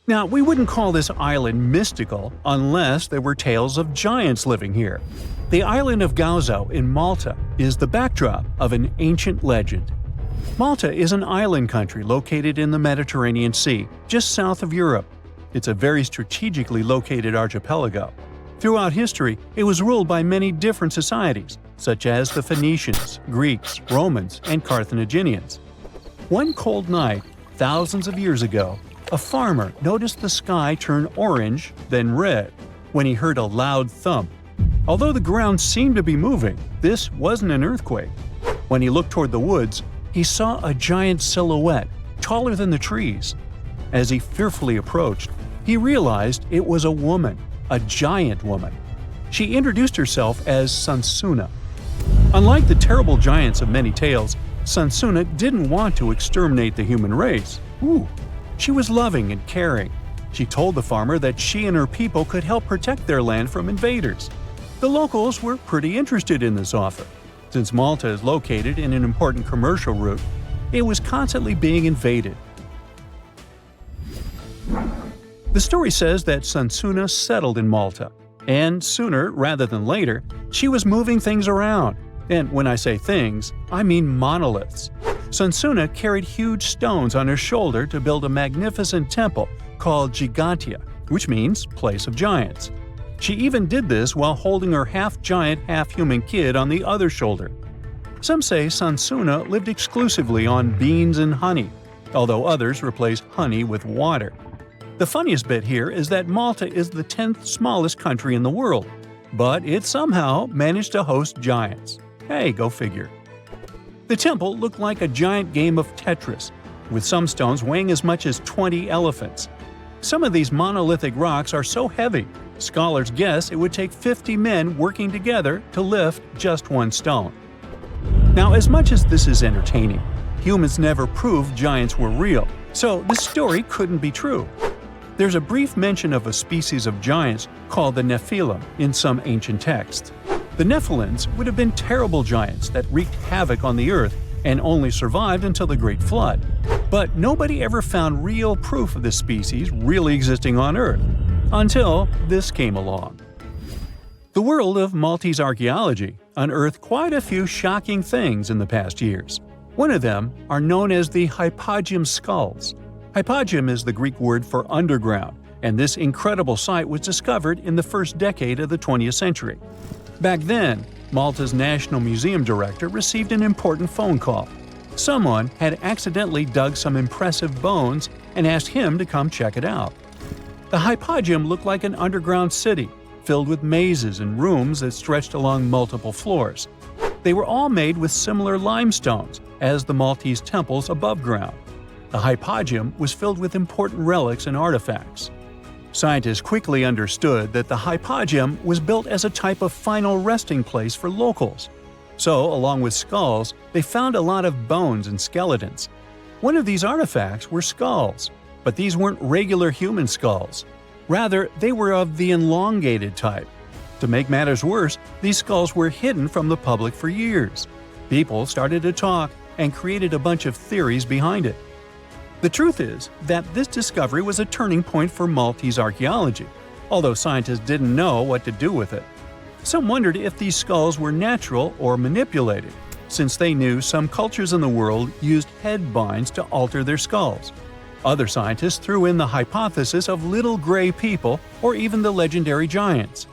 Now, we wouldn't call this island mystical unless there were tales of giants living here. The island of Gozo in Malta is the backdrop of an ancient legend. Malta is an island country located in the Mediterranean Sea, just south of Europe. It's a very strategically located archipelago. Throughout history, it was ruled by many different societies, such as the Phoenicians, Greeks, Romans, and Carthaginians. One cold night, thousands of years ago, a farmer noticed the sky turn orange, then red, when he heard a loud thump. Although the ground seemed to be moving, this wasn't an earthquake. When he looked toward the woods, he saw a giant silhouette, taller than the trees. As he fearfully approached, he realized it was a woman, a giant woman. She introduced herself as Sunsuna. Unlike the terrible giants of many tales, Sunsuna didn't want to exterminate the human race. She was loving and caring. She told the farmer that she and her people could help protect their land from invaders. The locals were pretty interested in this offer. Since Malta is located in an important commercial route, it was constantly being invaded. The story says that Sunsuna settled in Malta, and sooner rather than later, she was moving things around. And when I say things, I mean monoliths. Sunsuna carried huge stones on her shoulder to build a magnificent temple called Gigantia, which means place of giants. She even did this while holding her half-giant, half-human kid on the other shoulder. Some say Sunsuna lived exclusively on beans and honey, although others replaced honey with water. The funniest bit here is that Malta is the 10th smallest country in the world, but it somehow managed to host giants. Hey, go figure. The temple looked like a giant game of Tetris, with some stones weighing as much as 20 elephants. Some of these monolithic rocks are so heavy, scholars guess it would take 50 men working together to lift just one stone. Now, as much as this is entertaining, humans never proved giants were real, so this story couldn't be true. There's a brief mention of a species of giants called the Nephilim in some ancient texts. The Nephilims would have been terrible giants that wreaked havoc on the earth and only survived until the Great Flood. But nobody ever found real proof of this species really existing on Earth, until this came along. The world of Maltese archaeology unearthed quite a few shocking things in the past years. One of them are known as the hypogeum skulls. Hypogeum is the Greek word for underground, and this incredible site was discovered in the first decade of the 20th century. Back then, Malta's National Museum director received an important phone call. Someone had accidentally dug some impressive bones and asked him to come check it out. The hypogeum looked like an underground city, filled with mazes and rooms that stretched along multiple floors. They were all made with similar limestones as the Maltese temples above ground. The hypogeum was filled with important relics and artifacts. Scientists quickly understood that the hypogeum was built as a type of final resting place for locals. So, along with skulls, they found a lot of bones and skeletons. One of these artifacts were skulls, but these weren't regular human skulls. Rather, they were of the elongated type. To make matters worse, these skulls were hidden from the public for years. People started to talk and created a bunch of theories behind it. The truth is that this discovery was a turning point for Maltese archaeology, although scientists didn't know what to do with it. Some wondered if these skulls were natural or manipulated, since they knew some cultures in the world used head binds to alter their skulls. Other scientists threw in the hypothesis of little gray people or even the legendary giants.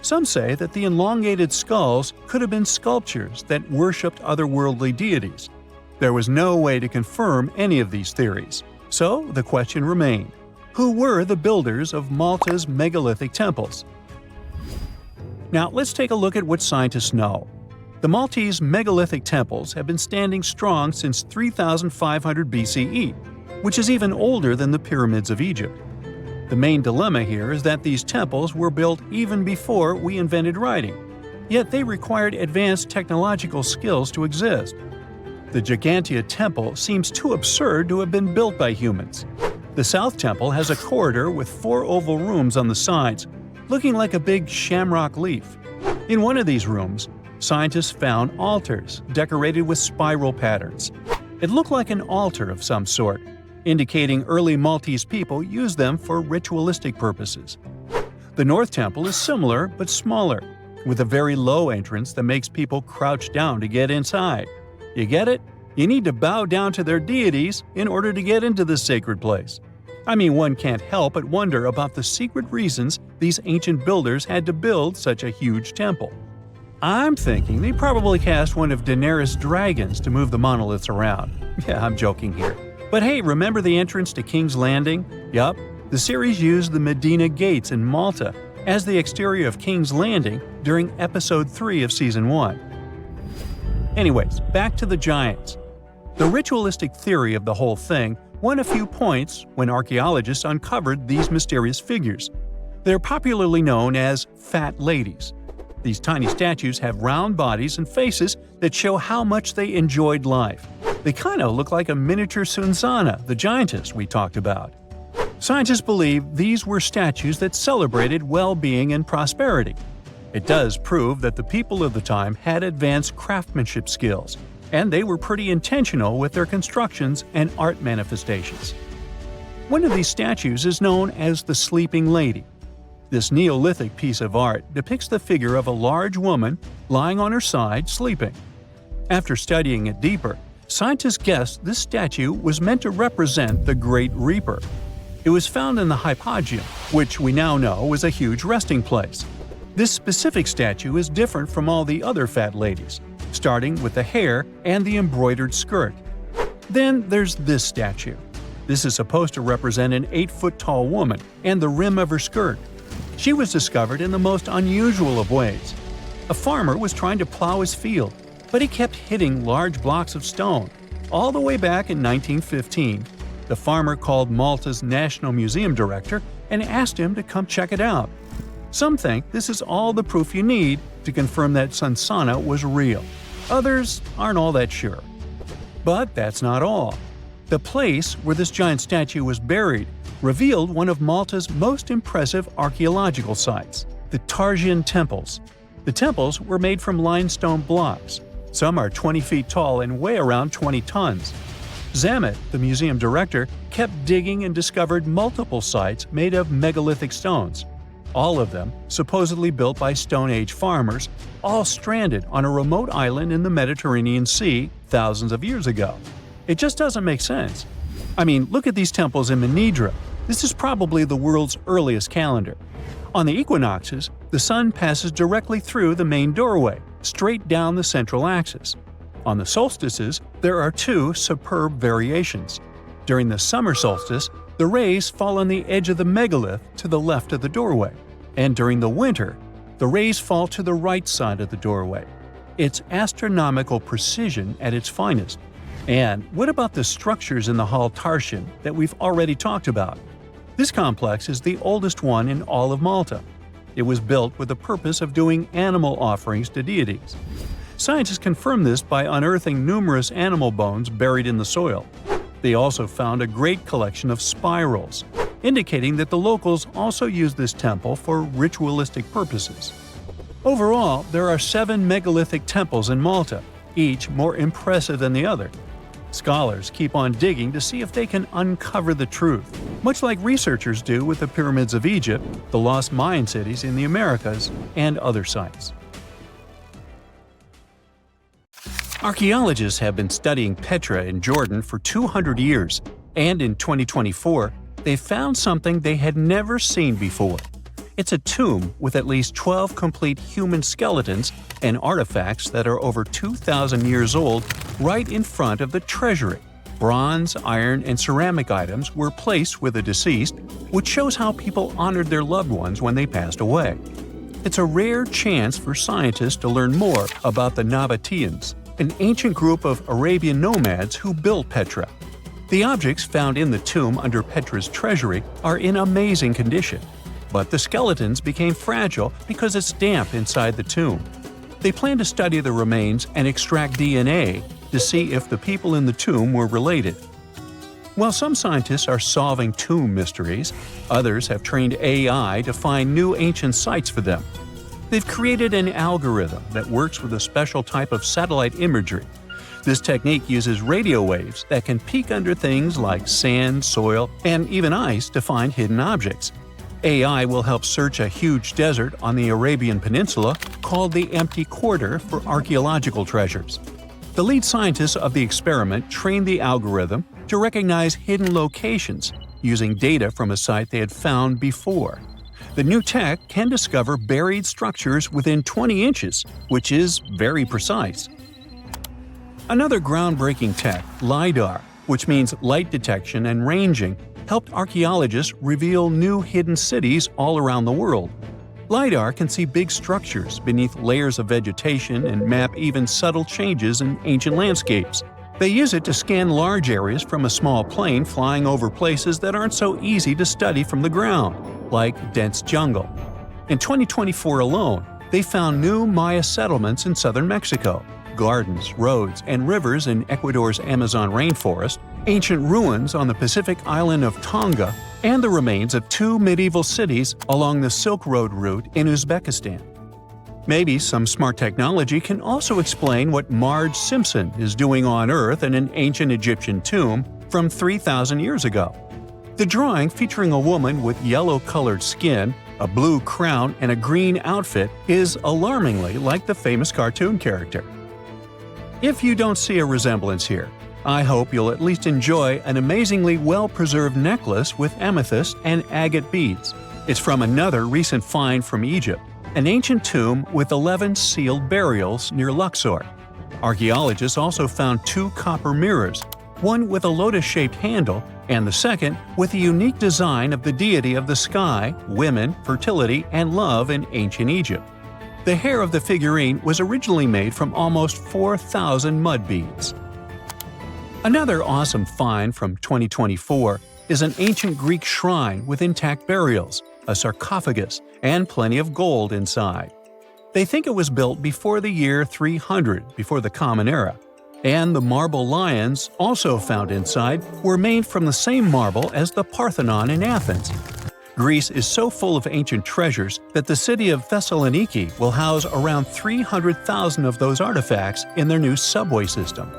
Some say that the elongated skulls could have been sculptures that worshipped otherworldly deities. There was no way to confirm any of these theories, so the question remained: who were the builders of Malta's megalithic temples? Now let's take a look at what scientists know. The Maltese megalithic temples have been standing strong since 3500 BCE, which is even older than the pyramids of Egypt. The main dilemma here is that these temples were built even before we invented writing, yet they required advanced technological skills to exist. The Gigantia Temple seems too absurd to have been built by humans. The South Temple has a corridor with 4 oval rooms on the sides, looking like a big shamrock leaf. In one of these rooms, scientists found altars decorated with spiral patterns. It looked like an altar of some sort. indicating early Maltese people used them for ritualistic purposes. The North Temple is similar but smaller, with a very low entrance that makes people crouch down to get inside. You get it? You need to bow down to their deities in order to get into this sacred place. I mean, one can't help but wonder about the secret reasons these ancient builders had to build such a huge temple. I'm thinking they probably cast one of Daenerys' dragons to move the monoliths around. Yeah, I'm joking here. But hey, remember the entrance to King's Landing? Yup, the series used the Medina Gates in Malta as the exterior of King's Landing during Episode 3 of Season 1. Anyways, back to the giants. The ritualistic theory of the whole thing won a few points when archaeologists uncovered these mysterious figures. They're popularly known as fat ladies. These tiny statues have round bodies and faces that show how much they enjoyed life. They kind of look like a miniature Sunsana, the giantess we talked about. Scientists believe these were statues that celebrated well-being and prosperity. It does prove that the people of the time had advanced craftsmanship skills, and they were pretty intentional with their constructions and art manifestations. One of these statues is known as the Sleeping Lady. This Neolithic piece of art depicts the figure of a large woman lying on her side sleeping. After studying it deeper, scientists guessed this statue was meant to represent the Great Reaper. It was found in the hypogeum, which we now know was a huge resting place. This specific statue is different from all the other fat ladies, starting with the hair and the embroidered skirt. Then there's this statue. This is supposed to represent an 8-foot-tall woman and the rim of her skirt. She was discovered in the most unusual of ways. A farmer was trying to plow his field, but he kept hitting large blocks of stone. All the way back in 1915, the farmer called Malta's National Museum director and asked him to come check it out. Some think this is all the proof you need to confirm that Sunsana was real. Others aren't all that sure. But that's not all. The place where this giant statue was buried revealed one of Malta's most impressive archaeological sites, the Tarsian temples. The temples were made from limestone blocks. Some are 20 feet tall and weigh around 20 tons. Zamet, the museum director, kept digging and discovered multiple sites made of megalithic stones. All of them supposedly built by Stone Age farmers, all stranded on a remote island in the Mediterranean Sea thousands of years ago. It just doesn't make sense. I mean, look at these temples in Manidra. This is probably the world's earliest calendar. On the equinoxes, the sun passes directly through the main doorway, straight down the central axis. On the solstices, there are two superb variations. During the summer solstice, the rays fall on the edge of the megalith to the left of the doorway, and during the winter, the rays fall to the right side of the doorway. It's astronomical precision at its finest. And what about the structures in the Hall Tarsian that we've already talked about? This complex is the oldest one in all of Malta. It was built with the purpose of doing animal offerings to deities. Scientists confirmed this by unearthing numerous animal bones buried in the soil. They also found a great collection of spirals, indicating that the locals also used this temple for ritualistic purposes. Overall, there are 7 megalithic temples in Malta, each more impressive than the other. Scholars keep on digging to see if they can uncover the truth, much like researchers do with the pyramids of Egypt, the lost Mayan cities in the Americas, and other sites. Archaeologists have been studying Petra in Jordan for 200 years, and in 2024, they found something they had never seen before. It's a tomb with at least 12 complete human skeletons and artifacts that are over 2,000 years old right in front of the treasury. Bronze, iron, and ceramic items were placed with the deceased, which shows how people honored their loved ones when they passed away. It's a rare chance for scientists to learn more about the Nabateans, an ancient group of Arabian nomads who built Petra. The objects found in the tomb under Petra's treasury are in amazing condition, but the skeletons became fragile because it's damp inside the tomb. They plan to study the remains and extract DNA to see if the people in the tomb were related. While some scientists are solving tomb mysteries, others have trained AI to find new ancient sites for them. They've created an algorithm that works with a special type of satellite imagery. This technique uses radio waves that can peek under things like sand, soil, and even ice to find hidden objects. AI will help search a huge desert on the Arabian Peninsula called the Empty Quarter for archaeological treasures. The lead scientists of the experiment trained the algorithm to recognize hidden locations using data from a site they had found before. The new tech can discover buried structures within 20 inches, which is very precise. Another groundbreaking tech, LiDAR, which means light detection and ranging, helped archaeologists reveal new hidden cities all around the world. LiDAR can see big structures beneath layers of vegetation and map even subtle changes in ancient landscapes. They use it to scan large areas from a small plane flying over places that aren't so easy to study from the ground, like dense jungle. In 2024 alone, they found new Maya settlements in southern Mexico, gardens, roads, and rivers in Ecuador's Amazon rainforest, ancient ruins on the Pacific island of Tonga, and the remains of 2 medieval cities along the Silk Road route in Uzbekistan. Maybe some smart technology can also explain what Marge Simpson is doing on Earth in an ancient Egyptian tomb from 3,000 years ago. The drawing, featuring a woman with yellow-colored skin, a blue crown, and a green outfit, is alarmingly like the famous cartoon character. If you don't see a resemblance here, I hope you'll at least enjoy an amazingly well-preserved necklace with amethyst and agate beads. It's from another recent find from Egypt, an ancient tomb with 11 sealed burials near Luxor. Archaeologists also found 2 copper mirrors, one with a lotus-shaped handle and the second with a unique design of the deity of the sky, women, fertility, and love in ancient Egypt. The hair of the figurine was originally made from almost 4,000 mud beads. Another awesome find from 2024 is an ancient Greek shrine with intact burials, a sarcophagus, and plenty of gold inside. They think it was built before the year 300 before the Common Era, and the marble lions, also found inside, were made from the same marble as the Parthenon in Athens. Greece is so full of ancient treasures that the city of Thessaloniki will house around 300,000 of those artifacts in their new subway system.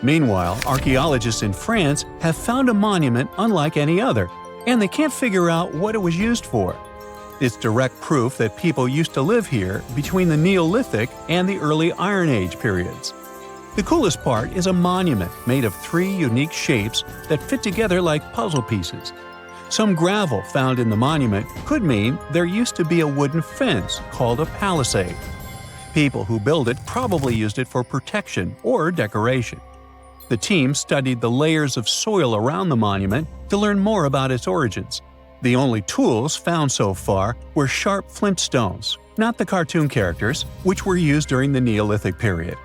Meanwhile, archaeologists in France have found a monument unlike any other, and they can't figure out what it was used for. It's direct proof that people used to live here between the Neolithic and the early Iron Age periods. The coolest part is a monument made of 3 unique shapes that fit together like puzzle pieces. Some gravel found in the monument could mean there used to be a wooden fence called a palisade. People who built it probably used it for protection or decoration. The team studied the layers of soil around the monument to learn more about its origins. The only tools found so far were sharp flintstones, not the cartoon characters, which were used during the Neolithic period.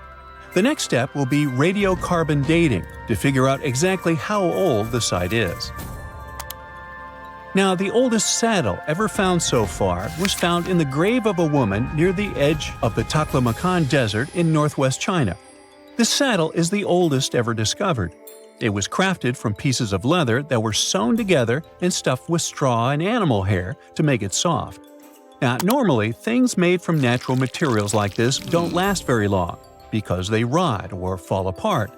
The next step will be radiocarbon dating to figure out exactly how old the site is. Now, the oldest saddle ever found so far was found in the grave of a woman near the edge of the Taklamakan Desert in northwest China. This saddle is the oldest ever discovered. It was crafted from pieces of leather that were sewn together and stuffed with straw and animal hair to make it soft. Now, normally, things made from natural materials like this don't last very long because they rot or fall apart.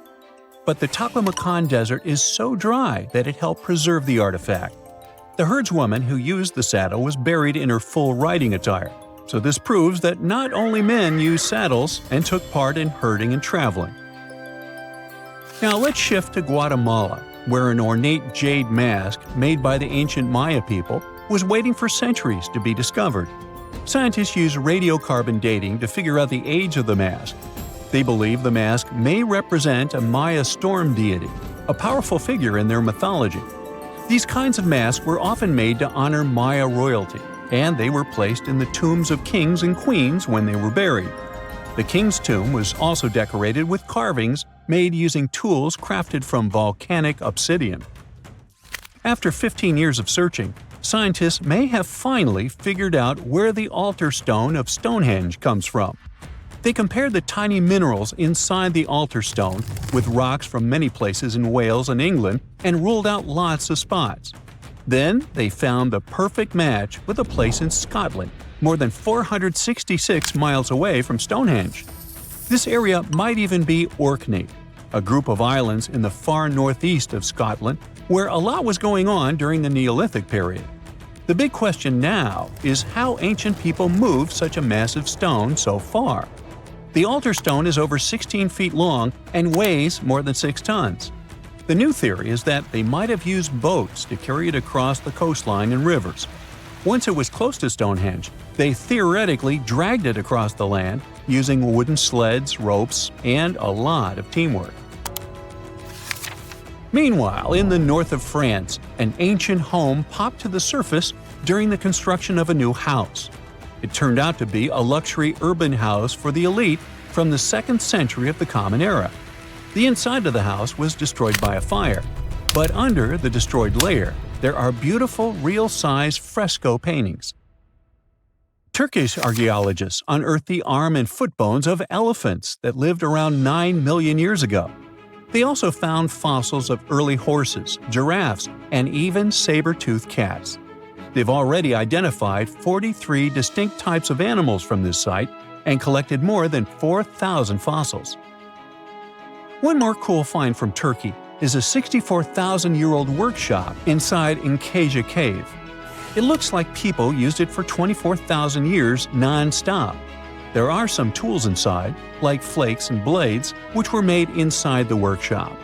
But the Taklamakan Desert is so dry that it helped preserve the artifact. The herdswoman who used the saddle was buried in her full riding attire, so this proves that not only men used saddles and took part in herding and traveling. Now let's shift to Guatemala, where an ornate jade mask made by the ancient Maya people was waiting for centuries to be discovered. Scientists use radiocarbon dating to figure out the age of the mask. They believe the mask may represent a Maya storm deity, a powerful figure in their mythology. These kinds of masks were often made to honor Maya royalty, and they were placed in the tombs of kings and queens when they were buried. The king's tomb was also decorated with carvings made using tools crafted from volcanic obsidian. After 15 years of searching, scientists may have finally figured out where the altar stone of Stonehenge comes from. They compared the tiny minerals inside the altar stone with rocks from many places in Wales and England and ruled out lots of spots. Then they found the perfect match with a place in Scotland, more than 466 miles away from Stonehenge. This area might even be Orkney, a group of islands in the far northeast of Scotland where a lot was going on during the Neolithic period. The big question now is how ancient people moved such a massive stone so far. The altar stone is over 16 feet long and weighs more than 6 tons. The new theory is that they might have used boats to carry it across the coastline and rivers. Once it was close to Stonehenge, they theoretically dragged it across the land using wooden sleds, ropes, and a lot of teamwork. Meanwhile, in the north of France, an ancient home popped to the surface during the construction of a new house. It turned out to be a luxury urban house for the elite from the 2nd century of the Common Era. The inside of the house was destroyed by a fire, but under the destroyed layer, there are beautiful, real-size fresco paintings. Turkish archaeologists unearthed the arm and foot bones of elephants that lived around 9 million years ago. They also found fossils of early horses, giraffes, and even saber-toothed cats. They've already identified 43 distinct types of animals from this site and collected more than 4,000 fossils. One more cool find from Turkey is a 64,000-year-old workshop inside Enkaja Cave. It looks like people used it for 24,000 years non-stop. There are some tools inside, like flakes and blades, which were made inside the workshop.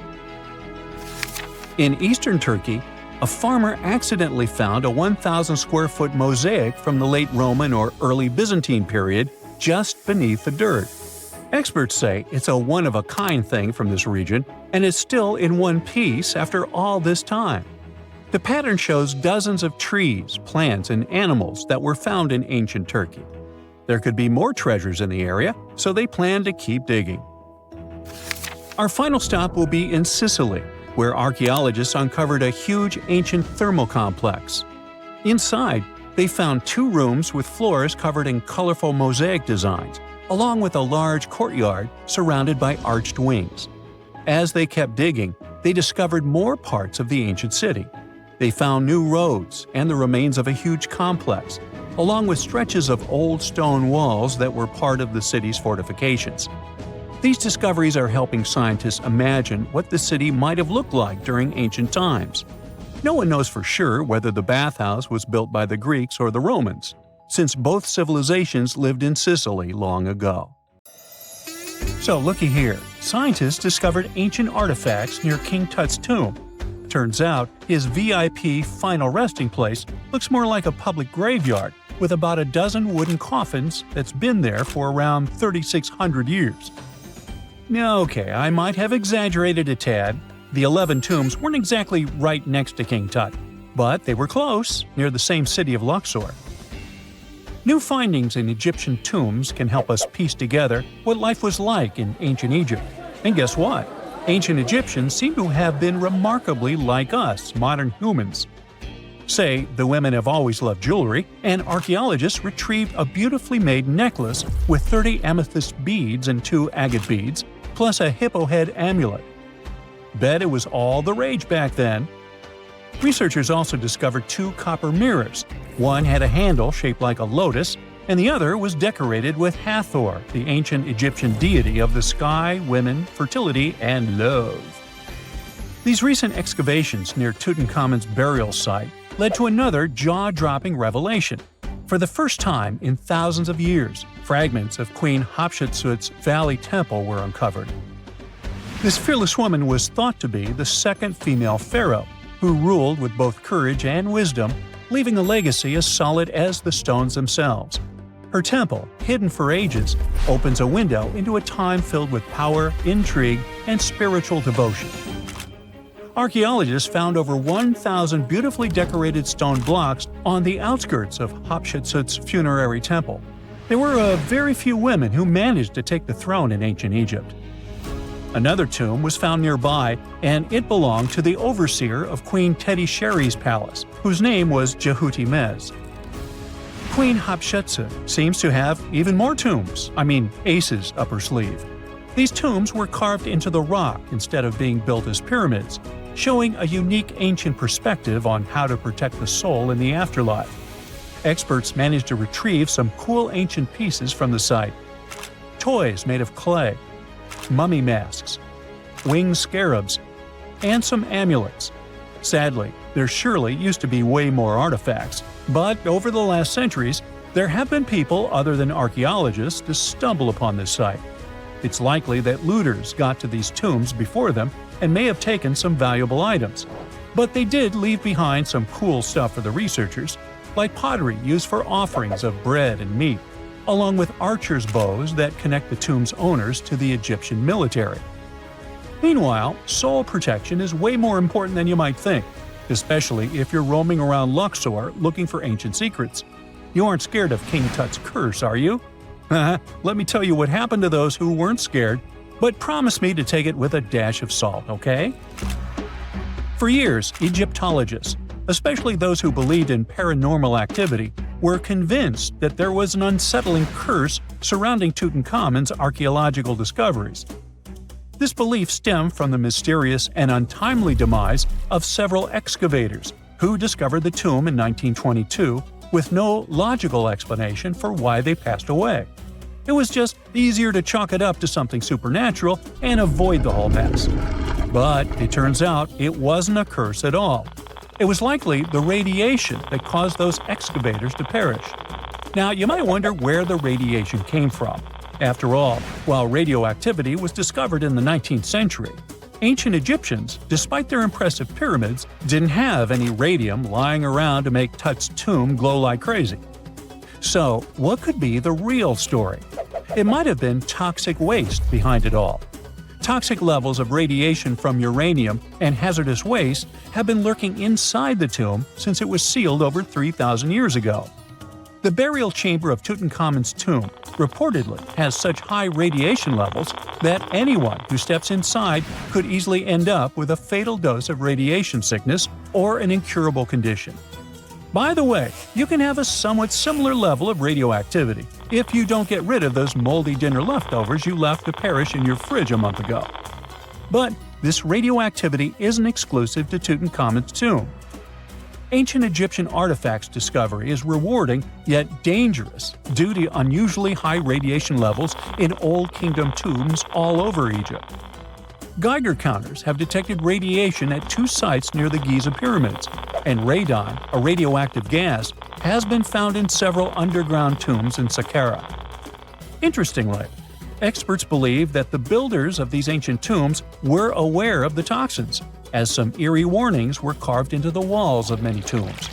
In eastern Turkey, a farmer accidentally found a 1,000-square-foot mosaic from the late Roman or early Byzantine period just beneath the dirt. Experts say it's a one-of-a-kind thing from this region, and it's still in one piece after all this time. The pattern shows dozens of trees, plants, and animals that were found in ancient Turkey. There could be more treasures in the area, so they plan to keep digging. Our final stop will be in Sicily, where archaeologists uncovered a huge ancient thermal complex. Inside, they found 2 rooms with floors covered in colorful mosaic designs, along with a large courtyard surrounded by arched wings. As they kept digging, they discovered more parts of the ancient city. They found new roads and the remains of a huge complex, along with stretches of old stone walls that were part of the city's fortifications. These discoveries are helping scientists imagine what the city might have looked like during ancient times. No one knows for sure whether the bathhouse was built by the Greeks or the Romans, since both civilizations lived in Sicily long ago. So looky here, scientists discovered ancient artifacts near King Tut's tomb. Turns out, his VIP final resting place looks more like a public graveyard with about a dozen wooden coffins that's been there for around 3,600 years. Okay, I might have exaggerated a tad. The 11 tombs weren't exactly right next to King Tut, but they were close, near the same city of Luxor. New findings in Egyptian tombs can help us piece together what life was like in ancient Egypt. And guess what? Ancient Egyptians seem to have been remarkably like us, modern humans. Say, the women have always loved jewelry, and archaeologists retrieved a beautifully made necklace with 30 amethyst beads and 2 agate beads, plus a hippo head amulet. Bet it was all the rage back then. Researchers also discovered 2 copper mirrors. One had a handle shaped like a lotus, and the other was decorated with Hathor, the ancient Egyptian deity of the sky, women, fertility, and love. These recent excavations near Tutankhamun's burial site led to another jaw-dropping revelation. For the first time in thousands of years, fragments of Queen Hatshepsut's Valley Temple were uncovered. This fearless woman was thought to be the second female pharaoh, who ruled with both courage and wisdom, leaving a legacy as solid as the stones themselves. Her temple, hidden for ages, opens a window into a time filled with power, intrigue, and spiritual devotion. Archaeologists found over 1,000 beautifully decorated stone blocks on the outskirts of Hatshepsut's funerary temple. There were very few women who managed to take the throne in ancient Egypt. Another tomb was found nearby, and it belonged to the overseer of Queen Teti Sheri's palace, whose name was Jehuti-Mez. Queen Hatshepsut seems to have even more tombs, aces up her sleeve. These tombs were carved into the rock instead of being built as pyramids, showing a unique ancient perspective on how to protect the soul in the afterlife. Experts managed to retrieve some cool ancient pieces from the site. toys made of clay, mummy masks, winged scarabs, and some amulets. Sadly, there surely used to be way more artifacts, but over the last centuries, there have been people other than archaeologists to stumble upon this site. It's likely that looters got to these tombs before them and may have taken some valuable items. But they did leave behind some cool stuff for the researchers, like pottery used for offerings of bread and meat, along with archers' bows that connect the tomb's owners to the Egyptian military. Meanwhile, soul protection is way more important than you might think, especially if you're roaming around Luxor looking for ancient secrets. You aren't scared of King Tut's curse, are you? Let me tell you what happened to those who weren't scared, but promise me to take it with a dash of salt, okay? For years, Egyptologists, especially those who believed in paranormal activity, were convinced that there was an unsettling curse surrounding Tutankhamun's archaeological discoveries. This belief stemmed from the mysterious and untimely demise of several excavators who discovered the tomb in 1922 with no logical explanation for why they passed away. It was just easier to chalk it up to something supernatural and avoid the whole mess. But it turns out it wasn't a curse at all. It was likely the radiation that caused those excavators to perish. Now, you might wonder where the radiation came from. After all, while radioactivity was discovered in the 19th century, ancient Egyptians, despite their impressive pyramids, didn't have any radium lying around to make Tut's tomb glow like crazy. So, what could be the real story? It might have been toxic waste behind it all. Toxic levels of radiation from uranium and hazardous waste have been lurking inside the tomb since it was sealed over 3,000 years ago. The burial chamber of Tutankhamun's tomb reportedly has such high radiation levels that anyone who steps inside could easily end up with a fatal dose of radiation sickness or an incurable condition. By the way, you can have a somewhat similar level of radioactivity if you don't get rid of those moldy dinner leftovers you left to perish in your fridge a month ago. But this radioactivity isn't exclusive to Tutankhamun's tomb. Ancient Egyptian artifacts discovery is rewarding yet dangerous due to unusually high radiation levels in Old Kingdom tombs all over Egypt. Geiger counters have detected radiation at 2 sites near the Giza pyramids, and radon, a radioactive gas, has been found in several underground tombs in Saqqara. Interestingly, experts believe that the builders of these ancient tombs were aware of the toxins, as some eerie warnings were carved into the walls of many tombs.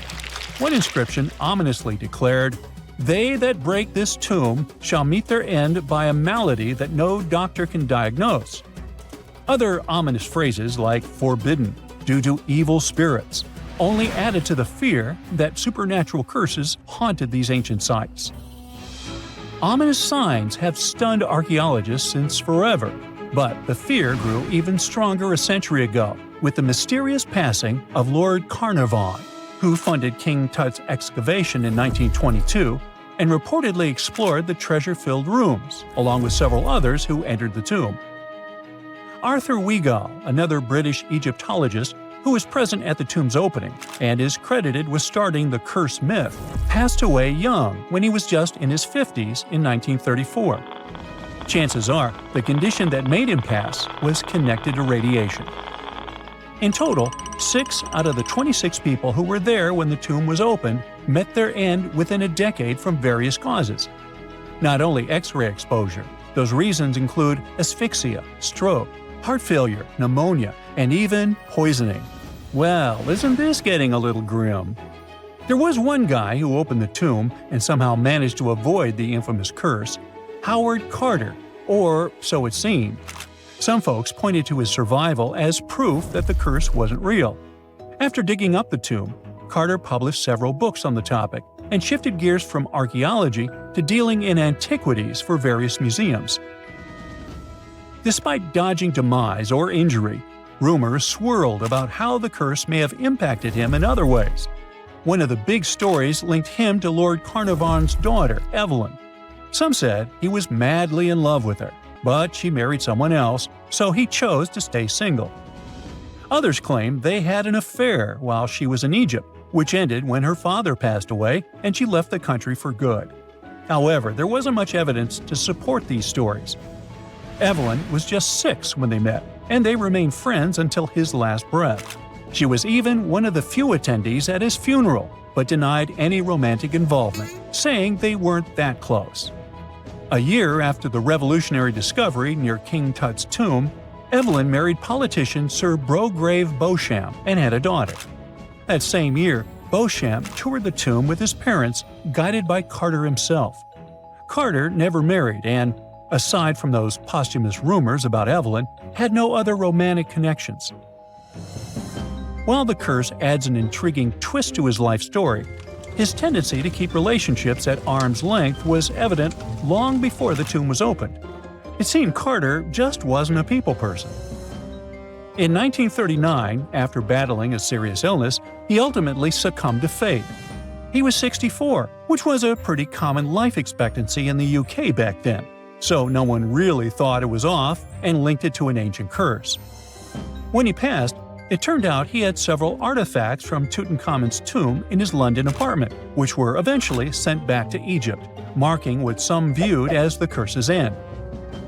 One inscription ominously declared, "They that break this tomb shall meet their end by a malady that no doctor can diagnose." Other ominous phrases like "forbidden," "due to evil spirits," only added to the fear that supernatural curses haunted these ancient sites. Ominous signs have stunned archaeologists since forever, but the fear grew even stronger a century ago with the mysterious passing of Lord Carnarvon, who funded King Tut's excavation in 1922 and reportedly explored the treasure-filled rooms, along with several others who entered the tomb. Arthur Weigall, another British Egyptologist who was present at the tomb's opening and is credited with starting the curse myth, passed away young when he was just in his 50s in 1934. Chances are the condition that made him pass was connected to radiation. In total, 6 out of the 26 people who were there when the tomb was opened met their end within a decade from various causes. Not only X-ray exposure, those reasons include asphyxia, stroke, heart failure, pneumonia, and even poisoning. Well, isn't this getting a little grim? There was one guy who opened the tomb and somehow managed to avoid the infamous curse, Howard Carter, or so it seemed. Some folks pointed to his survival as proof that the curse wasn't real. After digging up the tomb, Carter published several books on the topic and shifted gears from archaeology to dealing in antiquities for various museums. Despite dodging demise or injury, rumors swirled about how the curse may have impacted him in other ways. One of the big stories linked him to Lord Carnarvon's daughter, Evelyn. Some said he was madly in love with her, but she married someone else, so he chose to stay single. Others claimed they had an affair while she was in Egypt, which ended when her father passed away and she left the country for good. However, there wasn't much evidence to support these stories. Evelyn was just 6 when they met, and they remained friends until his last breath. She was even one of the few attendees at his funeral, but denied any romantic involvement, saying they weren't that close. A year after the revolutionary discovery near King Tut's tomb, Evelyn married politician Sir Brograve Beauchamp and had a daughter. That same year, Beauchamp toured the tomb with his parents, guided by Carter himself. Carter never married and, aside from those posthumous rumors about Evelyn, had no other romantic connections. While the curse adds an intriguing twist to his life story, his tendency to keep relationships at arm's length was evident long before the tomb was opened. It seemed Carter just wasn't a people person. In 1939, after battling a serious illness, he ultimately succumbed to fate. He was 64, which was a pretty common life expectancy in the UK back then, so no one really thought it was off and linked it to an ancient curse. When he passed, it turned out he had several artifacts from Tutankhamun's tomb in his London apartment, which were eventually sent back to Egypt, marking what some viewed as the curse's end.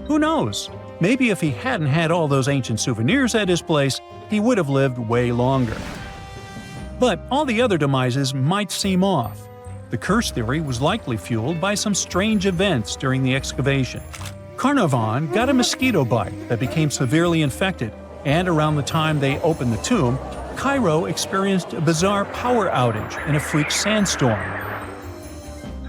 Who knows? Maybe if he hadn't had all those ancient souvenirs at his place, he would have lived way longer. But all the other demises might seem off. The curse theory was likely fueled by some strange events during the excavation. Carnarvon got a mosquito bite that became severely infected, and around the time they opened the tomb, Cairo experienced a bizarre power outage and a freak sandstorm.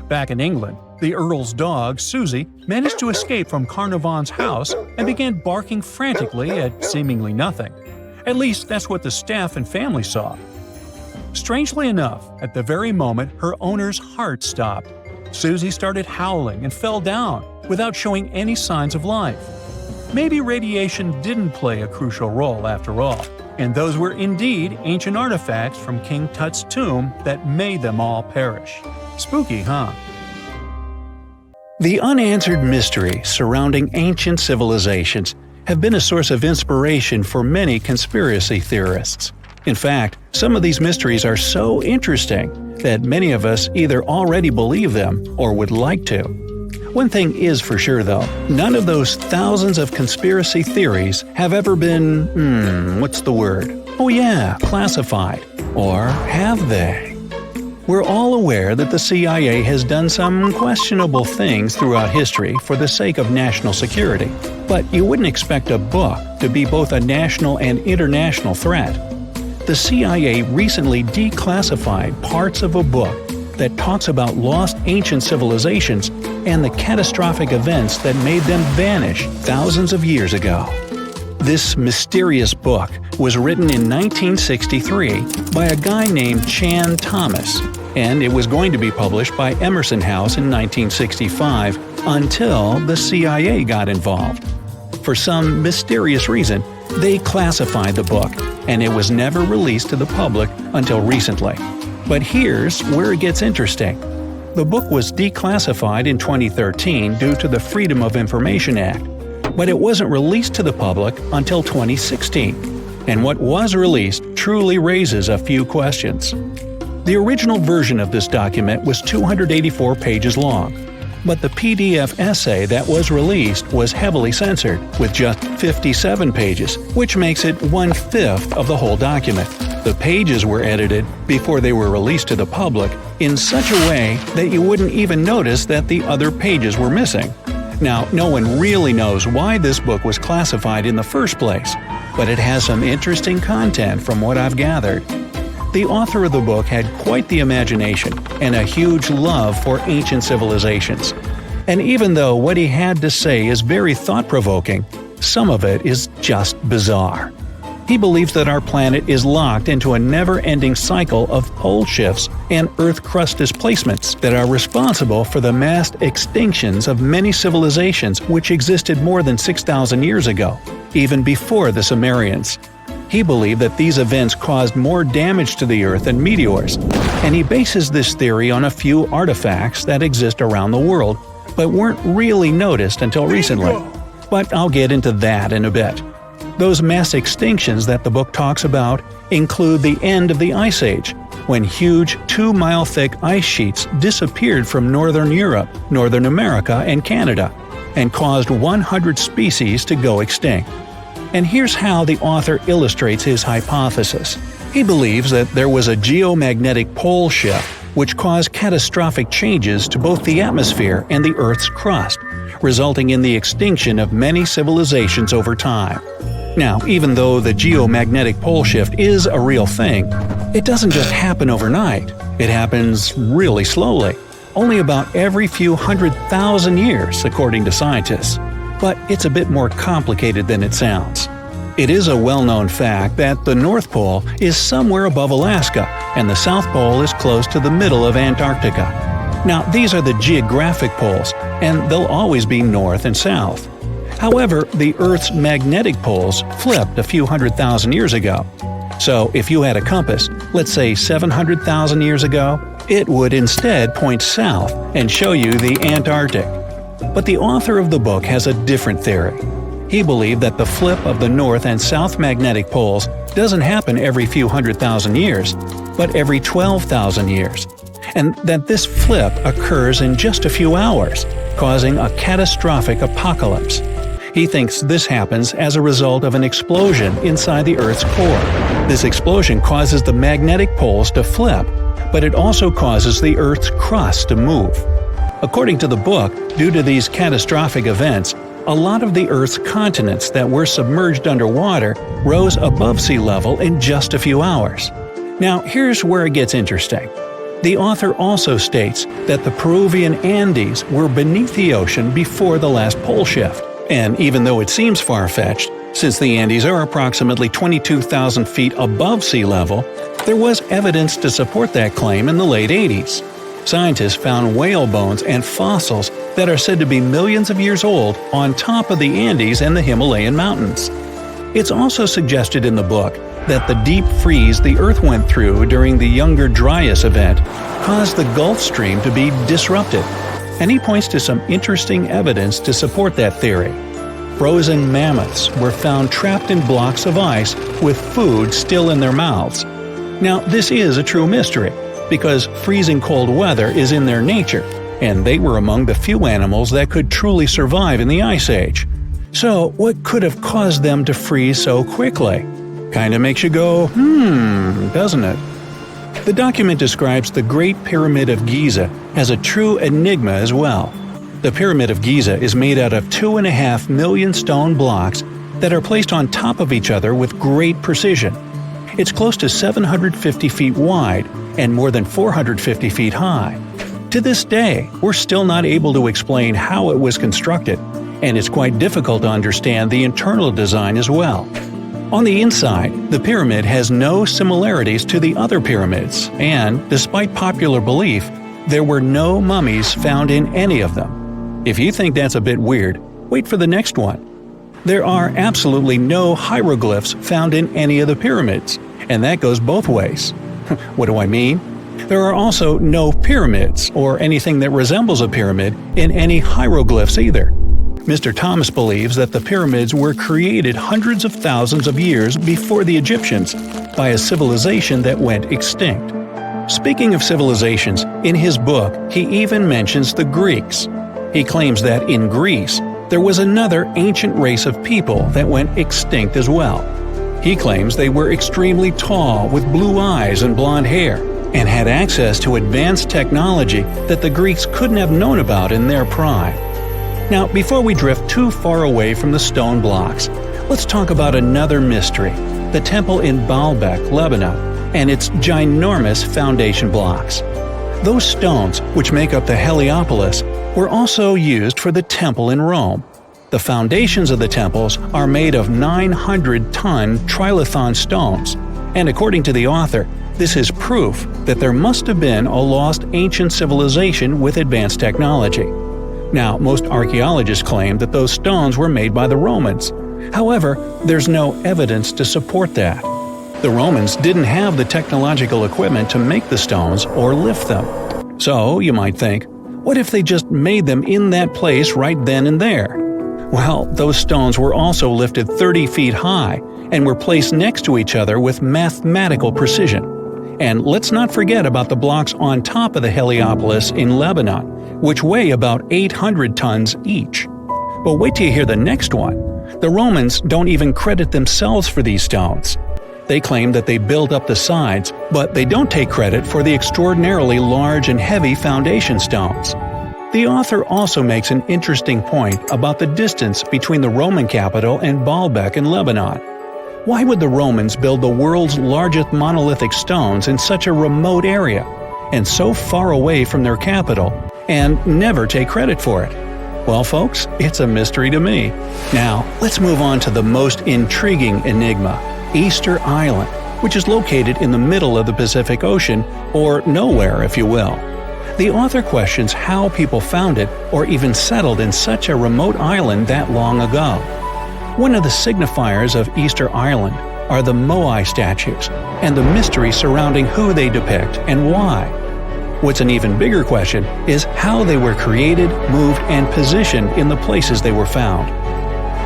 Back in England, the Earl's dog, Susie, managed to escape from Carnarvon's house and began barking frantically at seemingly nothing. At least that's what the staff and family saw. Strangely enough, at the very moment her owner's heart stopped, Susie started howling and fell down without showing any signs of life. Maybe radiation didn't play a crucial role after all, and those were indeed ancient artifacts from King Tut's tomb that made them all perish. Spooky, huh? The unanswered mysteries surrounding ancient civilizations have been a source of inspiration for many conspiracy theorists. In fact, some of these mysteries are so interesting that many of us either already believe them or would like to. One thing is for sure though, none of those thousands of conspiracy theories have ever been, classified. Or have they? We're all aware that the CIA has done some questionable things throughout history for the sake of national security, but you wouldn't expect a book to be both a national and international threat. The CIA recently declassified parts of a book that talks about lost ancient civilizations and the catastrophic events that made them vanish thousands of years ago. This mysterious book was written in 1963 by a guy named Chan Thomas, and it was going to be published by Emerson House in 1965 until the CIA got involved. For some mysterious reason, they classified the book, and it was never released to the public until recently. But here's where it gets interesting. The book was declassified in 2013 due to the Freedom of Information Act, but it wasn't released to the public until 2016. And what was released truly raises a few questions. The original version of this document was 284 pages long, but the PDF essay that was released was heavily censored, with just 57 pages, which makes it 1/5 of the whole document. The pages were edited before they were released to the public in such a way that you wouldn't even notice that the other pages were missing. Now, no one really knows why this book was classified in the first place, but it has some interesting content from what I've gathered. The author of the book had quite the imagination and a huge love for ancient civilizations. And even though what he had to say is very thought-provoking, some of it is just bizarre. He believes that our planet is locked into a never-ending cycle of pole shifts and Earth crust displacements that are responsible for the mass extinctions of many civilizations which existed more than 6,000 years ago, even before the Sumerians. He believed that these events caused more damage to the Earth than meteors, and he bases this theory on a few artifacts that exist around the world but weren't really noticed until recently. But I'll get into that in a bit. Those mass extinctions that the book talks about include the end of the Ice Age, when huge 2-mile-thick ice sheets disappeared from northern Europe, Northern America, and Canada, and caused 100 species to go extinct. And here's how the author illustrates his hypothesis. He believes that there was a geomagnetic pole shift which caused catastrophic changes to both the atmosphere and the Earth's crust, resulting in the extinction of many civilizations over time. Now, even though the geomagnetic pole shift is a real thing, it doesn't just happen overnight. It happens really slowly, only about every few 100,000 years, according to scientists. But it's a bit more complicated than it sounds. It is a well-known fact that the North Pole is somewhere above Alaska, and the South Pole is close to the middle of Antarctica. Now, these are the geographic poles, and they'll always be north and south. However, the Earth's magnetic poles flipped a few 100,000 years ago. So, if you had a compass, let's say 700,000 years ago, it would instead point south and show you the Antarctic. But the author of the book has a different theory. He believed that the flip of the north and south magnetic poles doesn't happen every few 100,000 years, but every 12,000 years, and that this flip occurs in just a few hours, causing a catastrophic apocalypse. He thinks this happens as a result of an explosion inside the Earth's core. This explosion causes the magnetic poles to flip, but it also causes the Earth's crust to move. According to the book, due to these catastrophic events, a lot of the Earth's continents that were submerged underwater rose above sea level in just a few hours. Now, here's where it gets interesting. The author also states that the Peruvian Andes were beneath the ocean before the last pole shift. And even though it seems far-fetched, since the Andes are approximately 22,000 feet above sea level, there was evidence to support that claim in the late 80s. Scientists found whale bones and fossils that are said to be millions of years old on top of the Andes and the Himalayan mountains. It's also suggested in the book that the deep freeze the Earth went through during the Younger Dryas event caused the Gulf Stream to be disrupted, and he points to some interesting evidence to support that theory. Frozen mammoths were found trapped in blocks of ice with food still in their mouths. Now, this is a true mystery, because freezing cold weather is in their nature, and they were among the few animals that could truly survive in the Ice Age. So, what could have caused them to freeze so quickly? Kinda makes you go, doesn't it? The document describes the Great Pyramid of Giza as a true enigma as well. The Pyramid of Giza is made out of 2.5 million stone blocks that are placed on top of each other with great precision. It's close to 750 feet wide and more than 450 feet high. To this day, we're still not able to explain how it was constructed, and it's quite difficult to understand the internal design as well. On the inside, the pyramid has no similarities to the other pyramids, and, despite popular belief, there were no mummies found in any of them. If you think that's a bit weird, wait for the next one. There are absolutely no hieroglyphs found in any of the pyramids, and that goes both ways. What do I mean? There are also no pyramids, or anything that resembles a pyramid, in any hieroglyphs either. Mr. Thomas believes that the pyramids were created hundreds of thousands of years before the Egyptians by a civilization that went extinct. Speaking of civilizations, in his book he even mentions the Greeks. He claims that in Greece, there was another ancient race of people that went extinct as well. He claims they were extremely tall with blue eyes and blonde hair, and had access to advanced technology that the Greeks couldn't have known about in their prime. Now, before we drift too far away from the stone blocks, let's talk about another mystery, the temple in Baalbek, Lebanon, and its ginormous foundation blocks. Those stones, which make up the Heliopolis, were also used for the temple in Rome. The foundations of the temples are made of 900-ton trilithon stones, and according to the author, this is proof that there must have been a lost ancient civilization with advanced technology. Now, most archaeologists claim that those stones were made by the Romans. However, there's no evidence to support that. The Romans didn't have the technological equipment to make the stones or lift them. So, you might think, what if they just made them in that place right then and there? Well, those stones were also lifted 30 feet high and were placed next to each other with mathematical precision. And let's not forget about the blocks on top of the Heliopolis in Lebanon, which weigh about 800 tons each. But wait till you hear the next one. The Romans don't even credit themselves for these stones. They claim that they built up the sides, but they don't take credit for the extraordinarily large and heavy foundation stones. The author also makes an interesting point about the distance between the Roman capital and Baalbek in Lebanon. Why would the Romans build the world's largest monolithic stones in such a remote area, and so far away from their capital, and never take credit for it? Well, folks, it's a mystery to me. Now, let's move on to the most intriguing enigma, Easter Island, which is located in the middle of the Pacific Ocean, or nowhere, if you will. The author questions how people found it or even settled in such a remote island that long ago. One of the signifiers of Easter Island are the Moai statues, and the mystery surrounding who they depict and why. What's an even bigger question is how they were created, moved, and positioned in the places they were found.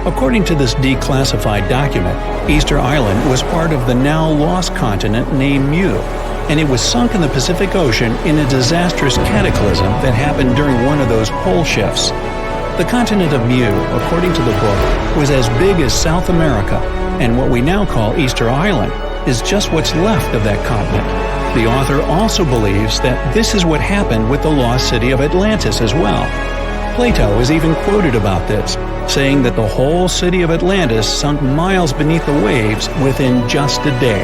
According to this declassified document, Easter Island was part of the now lost continent named Mu, and it was sunk in the Pacific Ocean in a disastrous cataclysm that happened during one of those pole shifts. The continent of Mu, according to the book, was as big as South America, and what we now call Easter Island is just what's left of that continent. The author also believes that this is what happened with the lost city of Atlantis as well. Plato is even quoted about this, saying that the whole city of Atlantis sunk miles beneath the waves within just a day.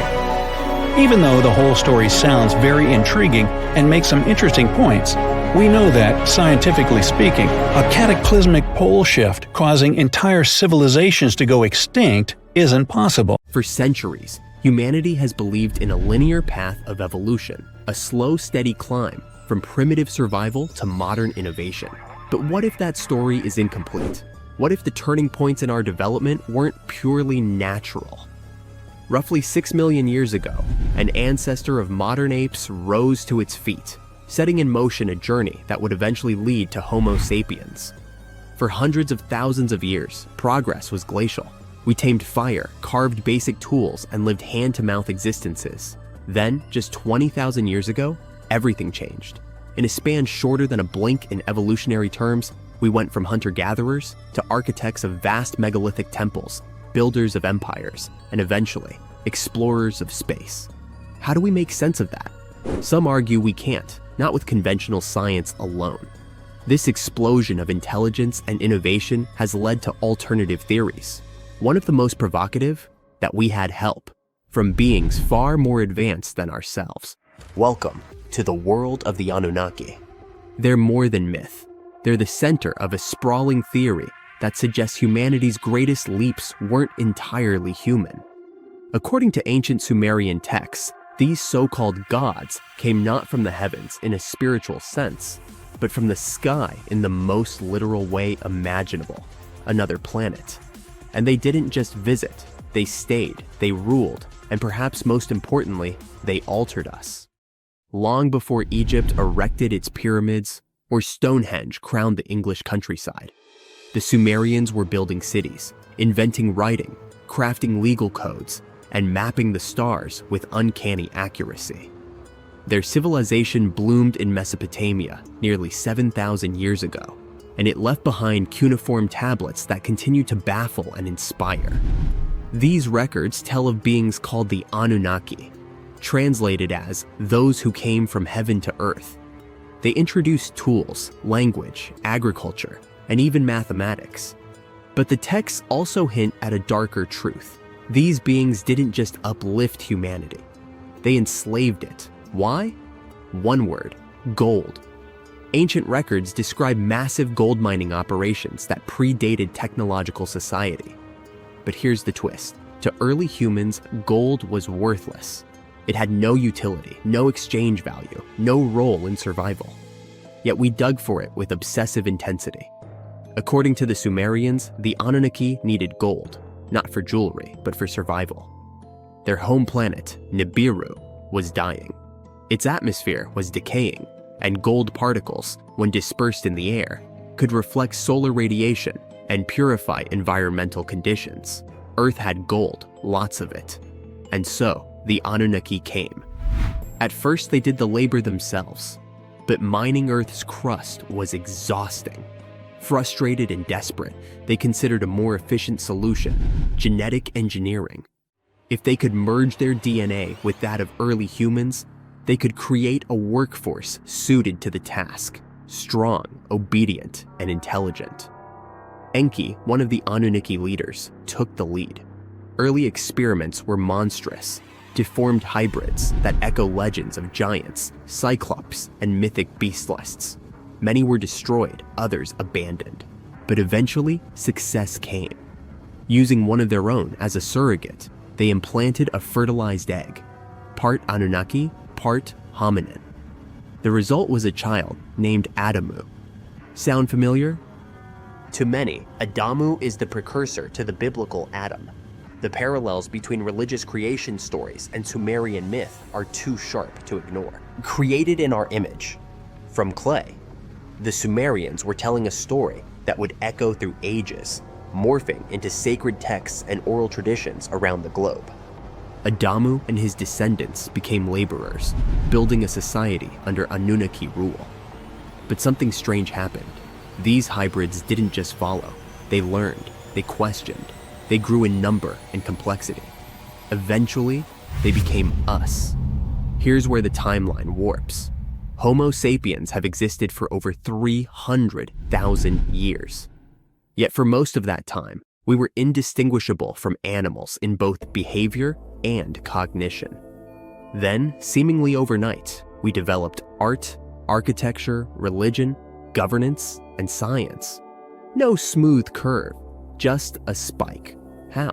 Even though the whole story sounds very intriguing and makes some interesting points, we know that, scientifically speaking, a cataclysmic pole shift causing entire civilizations to go extinct isn't possible. For centuries, humanity has believed in a linear path of evolution, a slow, steady climb from primitive survival to modern innovation. But what if that story is incomplete? What if the turning points in our development weren't purely natural? Roughly 6 million years ago, an ancestor of modern apes rose to its feet, setting in motion a journey that would eventually lead to Homo sapiens. For hundreds of thousands of years, progress was glacial. We tamed fire, carved basic tools, and lived hand-to-mouth existences. Then, just 20,000 years ago, everything changed. In a span shorter than a blink in evolutionary terms, we went from hunter-gatherers to architects of vast megalithic temples, builders of empires, and eventually, explorers of space. How do we make sense of that? Some argue we can't, not with conventional science alone. This explosion of intelligence and innovation has led to alternative theories. One of the most provocative, that we had help from beings far more advanced than ourselves. Welcome to the world of the Anunnaki. They're more than myth. They're the center of a sprawling theory that suggests humanity's greatest leaps weren't entirely human. According to ancient Sumerian texts, these so-called gods came not from the heavens in a spiritual sense, but from the sky in the most literal way imaginable, another planet. And they didn't just visit, they stayed, they ruled, and perhaps most importantly, they altered us. Long before Egypt erected its pyramids, or Stonehenge crowned the English countryside, the Sumerians were building cities, inventing writing, crafting legal codes, and mapping the stars with uncanny accuracy. Their civilization bloomed in Mesopotamia nearly 7,000 years ago, and it left behind cuneiform tablets that continue to baffle and inspire. These records tell of beings called the Anunnaki, translated as those who came from heaven to earth. They introduced tools, language, agriculture, and even mathematics. But the texts also hint at a darker truth. These beings didn't just uplift humanity. They enslaved it. Why? One word: gold. Ancient records describe massive gold mining operations that predated technological society. But here's the twist. To early humans, gold was worthless. It had no utility, no exchange value, no role in survival. Yet we dug for it with obsessive intensity. According to the Sumerians, the Anunnaki needed gold, not for jewelry, but for survival. Their home planet, Nibiru, was dying. Its atmosphere was decaying, and gold particles, when dispersed in the air, could reflect solar radiation and purify environmental conditions. Earth had gold, lots of it. And so, the Anunnaki came. At first, they did the labor themselves, but mining Earth's crust was exhausting. Frustrated and desperate, they considered a more efficient solution: genetic engineering. If they could merge their DNA with that of early humans, they could create a workforce suited to the task: strong, obedient, and intelligent. Enki, one of the Anunnaki leaders, took the lead. Early experiments were monstrous, deformed hybrids that echo legends of giants, cyclops, and mythic beastlists. Many were destroyed, others abandoned. But eventually, success came. Using one of their own as a surrogate, they implanted a fertilized egg, part Anunnaki, part hominin. The result was a child named Adamu. Sound familiar? To many, Adamu is the precursor to the biblical Adam. The parallels between religious creation stories and Sumerian myth are too sharp to ignore. Created in our image, from clay, the Sumerians were telling a story that would echo through ages, morphing into sacred texts and oral traditions around the globe. Adamu and his descendants became laborers, building a society under Anunnaki rule. But something strange happened. These hybrids didn't just follow. They learned, they questioned, they grew in number and complexity. Eventually, they became us. Here's where the timeline warps. Homo sapiens have existed for over 300,000 years. Yet for most of that time, we were indistinguishable from animals in both behavior and cognition. Then, seemingly overnight, we developed art, architecture, religion, governance, and science. No smooth curve, just a spike. How?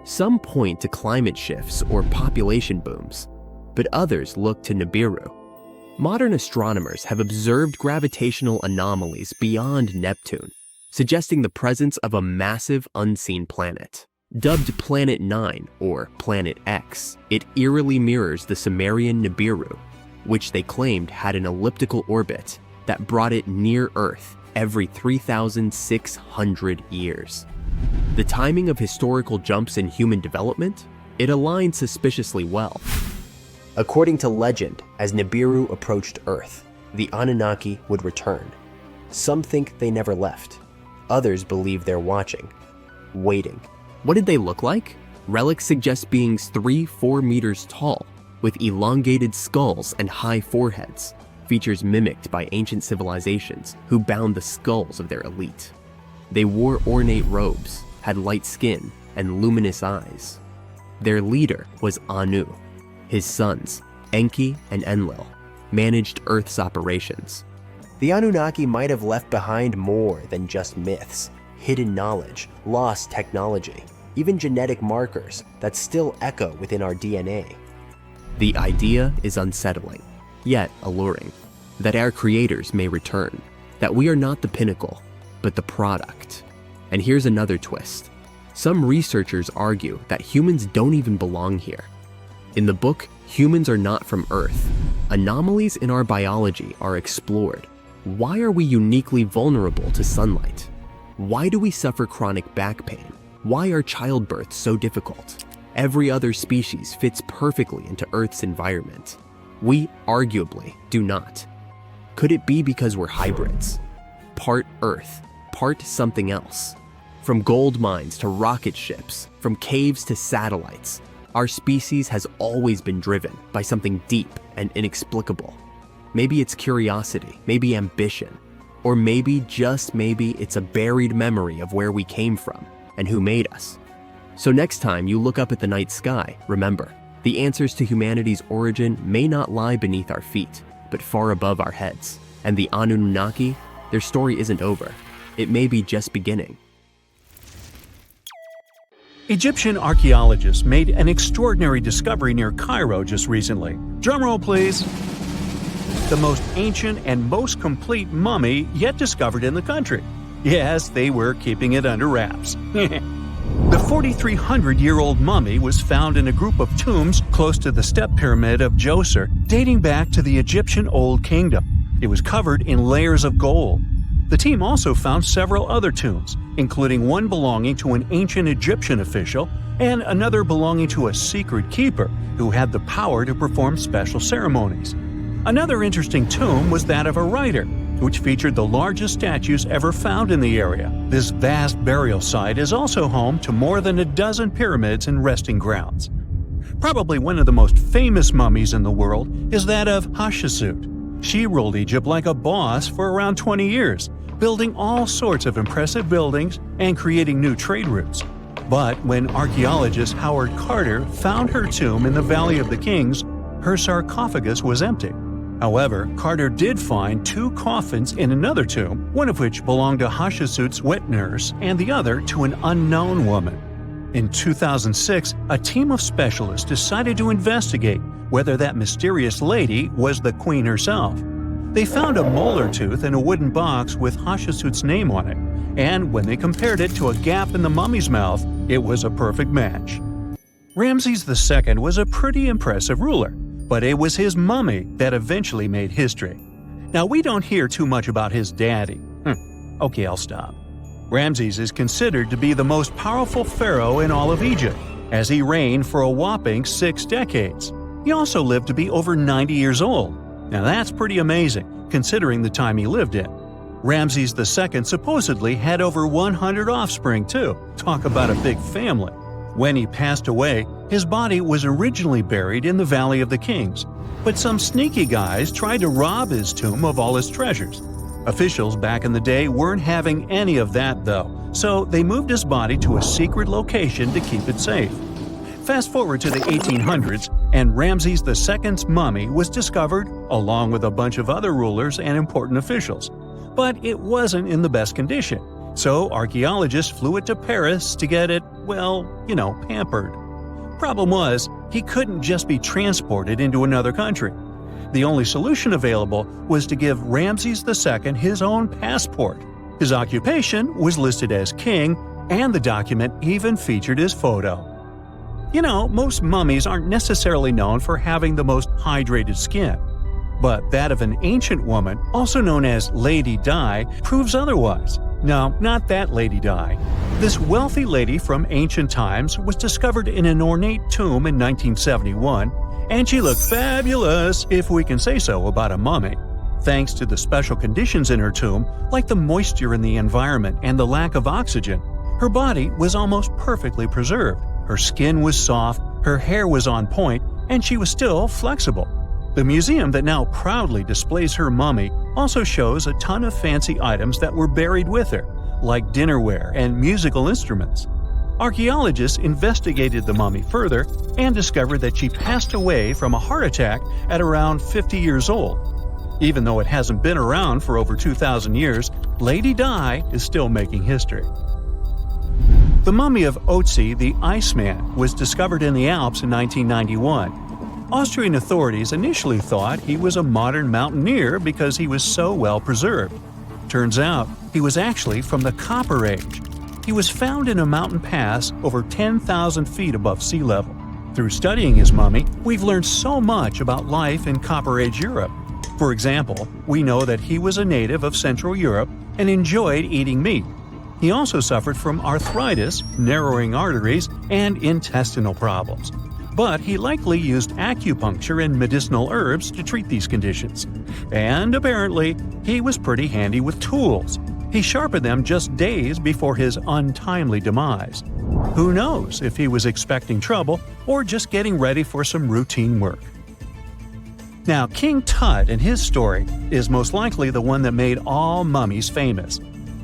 Some point to climate shifts or population booms, but others look to Nibiru. Modern astronomers have observed gravitational anomalies beyond Neptune, suggesting the presence of a massive unseen planet. Dubbed Planet 9 or Planet X, it eerily mirrors the Sumerian Nibiru, which they claimed had an elliptical orbit that brought it near Earth every 3,600 years. The timing of historical jumps in human development? It aligned suspiciously well. According to legend, as Nibiru approached Earth, the Anunnaki would return. Some think they never left. Others believe they're watching, waiting. What did they look like? Relics suggest beings 3-4 meters tall, with elongated skulls and high foreheads, features mimicked by ancient civilizations who bound the skulls of their elite. They wore ornate robes, had light skin, and luminous eyes. Their leader was Anu. His sons, Enki and Enlil, managed Earth's operations. The Anunnaki might have left behind more than just myths, hidden knowledge, lost technology, even genetic markers that still echo within our DNA. The idea is unsettling, yet alluring, that our creators may return, that we are not the pinnacle, but the product. And here's another twist. Some researchers argue that humans don't even belong here. In the book, Humans Are Not From Earth, anomalies in our biology are explored. Why are we uniquely vulnerable to sunlight? Why do we suffer chronic back pain? Why are childbirths so difficult? Every other species fits perfectly into Earth's environment. We arguably do not. Could it be because we're hybrids? Part Earth, part something else. From gold mines to rocket ships, from caves to satellites, our species has always been driven by something deep and inexplicable. Maybe it's curiosity, maybe ambition, or maybe, just maybe, it's a buried memory of where we came from and who made us. So next time you look up at the night sky, remember, the answers to humanity's origin may not lie beneath our feet, but far above our heads. And the Anunnaki, their story isn't over. It may be just beginning. Egyptian archaeologists made an extraordinary discovery near Cairo just recently. Drumroll, please. The most ancient and most complete mummy yet discovered in the country. Yes, they were keeping it under wraps. The 4,300-year-old mummy was found in a group of tombs close to the step pyramid of Djoser, dating back to the Egyptian Old Kingdom. It was covered in layers of gold. The team also found several other tombs, including one belonging to an ancient Egyptian official and another belonging to a secret keeper who had the power to perform special ceremonies. Another interesting tomb was that of a writer, which featured the largest statues ever found in the area. This vast burial site is also home to more than a dozen pyramids and resting grounds. Probably one of the most famous mummies in the world is that of Hatshepsut. She ruled Egypt like a boss for around 20 years, building all sorts of impressive buildings and creating new trade routes. But when archaeologist Howard Carter found her tomb in the Valley of the Kings, her sarcophagus was empty. However, Carter did find 2 coffins in another tomb, one of which belonged to Hatshepsut's wet nurse and the other to an unknown woman. In 2006, a team of specialists decided to investigate whether that mysterious lady was the queen herself. They found a molar tooth in a wooden box with Hatshepsut's name on it, and when they compared it to a gap in the mummy's mouth, it was a perfect match. Ramses II was a pretty impressive ruler, but it was his mummy that eventually made history. Now, we don't hear too much about his daddy. Okay, I'll stop. Ramses is considered to be the most powerful pharaoh in all of Egypt, as he reigned for a whopping 6 decades. He also lived to be over 90 years old. Now that's pretty amazing, considering the time he lived in. Ramses II supposedly had over 100 offspring too. Talk about a big family. When he passed away, his body was originally buried in the Valley of the Kings, but some sneaky guys tried to rob his tomb of all his treasures. Officials back in the day weren't having any of that though, so they moved his body to a secret location to keep it safe. Fast forward to the 1800s, and Ramses II's mummy was discovered along with a bunch of other rulers and important officials. But it wasn't in the best condition, so archaeologists flew it to Paris to get it, pampered. Problem was, he couldn't just be transported into another country. The only solution available was to give Ramses II his own passport. His occupation was listed as king, and the document even featured his photo. Most mummies aren't necessarily known for having the most hydrated skin. But that of an ancient woman, also known as Lady Di, proves otherwise. No, not that Lady Di. This wealthy lady from ancient times was discovered in an ornate tomb in 1971, and she looked fabulous, if we can say so about a mummy. Thanks to the special conditions in her tomb, like the moisture in the environment and the lack of oxygen, her body was almost perfectly preserved. Her skin was soft, her hair was on point, and she was still flexible. The museum that now proudly displays her mummy also shows a ton of fancy items that were buried with her, like dinnerware and musical instruments. Archaeologists investigated the mummy further and discovered that she passed away from a heart attack at around 50 years old. Even though it hasn't been around for over 2,000 years, Lady Di is still making history. The mummy of Otzi the Iceman was discovered in the Alps in 1991. Austrian authorities initially thought he was a modern mountaineer because he was so well preserved. Turns out, he was actually from the Copper Age. He was found in a mountain pass over 10,000 feet above sea level. Through studying his mummy, we've learned so much about life in Copper Age Europe. For example, we know that he was a native of Central Europe and enjoyed eating meat. He also suffered from arthritis, narrowing arteries, and intestinal problems. But he likely used acupuncture and medicinal herbs to treat these conditions. And apparently, he was pretty handy with tools. He sharpened them just days before his untimely demise. Who knows if he was expecting trouble or just getting ready for some routine work. Now, King Tut and his story is most likely the one that made all mummies famous.